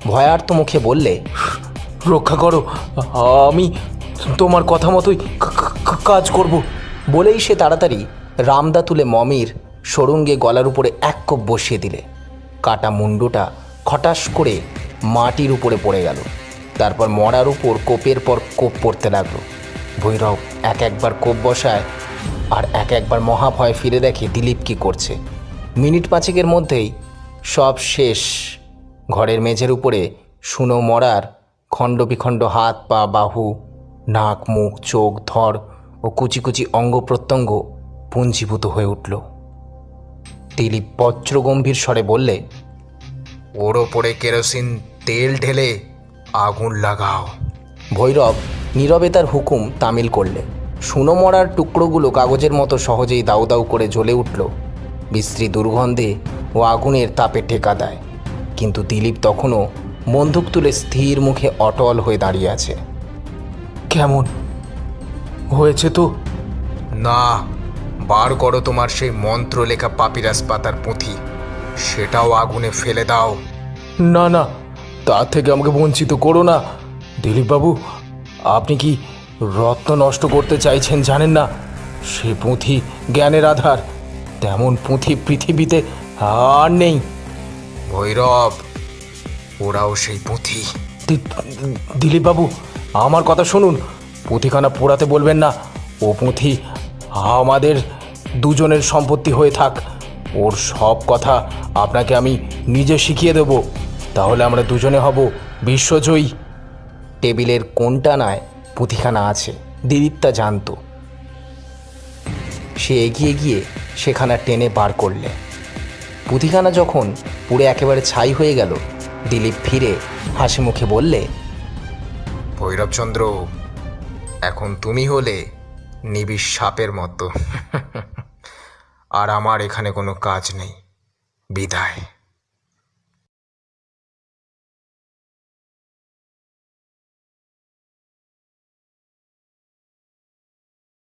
ভয়ার্ত মুখে বললে, রক্ষা করো, আমি তোমার কথা মতোই কাজ করব। বলেই সে তাড়াতাড়ি রামদা তুলে মমির সরুঙ্গে গলার উপরে এক কোপ বসিয়ে দিলে। কাটা মুন্ডুটা খটাস করে মাটির উপরে পড়ে গেল। তারপর মরার উপর কোপের পর কোপ পড়তে লাগলো। ভৈরব একবার কোপ বসায় আর একবার মহাভয় ফিরে দেখে দিলীপ কি করছে। মিনিট 5 মধ্যেই সব শেষ। ঘরের মেঝের উপরে শুনো মরার খণ্ড বিখণ্ড হাত, পা, বাহু, নাক, মুখ, চোখ, ধর ও কুচি কুচি অঙ্গ প্রত্যঙ্গ পুঞ্জীভূত হয়ে উঠল। দিলীপ বজ্রগম্ভীর স্বরে বললে, ওর ওপরে কেরোসিন তেল ঢেলে আগুন লাগাও। ভৈরব নীরবে তার হুকুম তামিল করলে। শুনো মরার টুকরোগুলো কাগজের মতো সহজেই দাউ দাউ করে জ্বলে উঠল। বিশ্রী দুর্গন্ধে ও আগুনের তাপে টেকা দেয়। কিন্তু দিলীপ তখনও বন্দুক তুলে স্থির মুখে অটল হয়ে দাঁড়িয়ে আছে। কেমন হয়েছে তো? না, বার করো তোমার সেই মন্ত্র লেখা পাপিরাস পাতার পুঁথি, সেটাও আগুনে ফেলে দাও। না না, তার থেকে আমাকে বঞ্চিত করো না। দিলীপবাবু, আপনি কি রত্ন নষ্ট করতে চাইছেন জানেন না? সে পুঁথি জ্ঞানের আধার। তেমন পুঁথি পৃথিবীতে আর নেই। ভৈরব, ওরাও সেই পুঁথি। দিলীপবাবু, আমার কথা শুনুন। পুঁথিখানা পোড়াতে বলবেন না। ও পুঁথি আমাদের দুজনের সম্পত্তি হয়ে থাক। ওর সব কথা আপনাকে আমি নিজে শিখিয়ে দেব। তাহলে আমরা দুজনে হব বিশ্বজয়ী। টেবিলের কোণটানায় পুঁথিখানা আছে, দিলীপ তা জানত। সে এগিয়ে গিয়ে সেখানা টেনে বার করলে। পুঁথিখানা যখন পুড়ে একেবারে ছাই হয়ে গেল, দিলীপ ফিরে হাসি মুখে বললে, ভৈরবচন্দ্র, এখন তুমি হলে নিবিড় সাপের মতো। আর আমার এখানে কোনো কাজ নেই। বিদায়।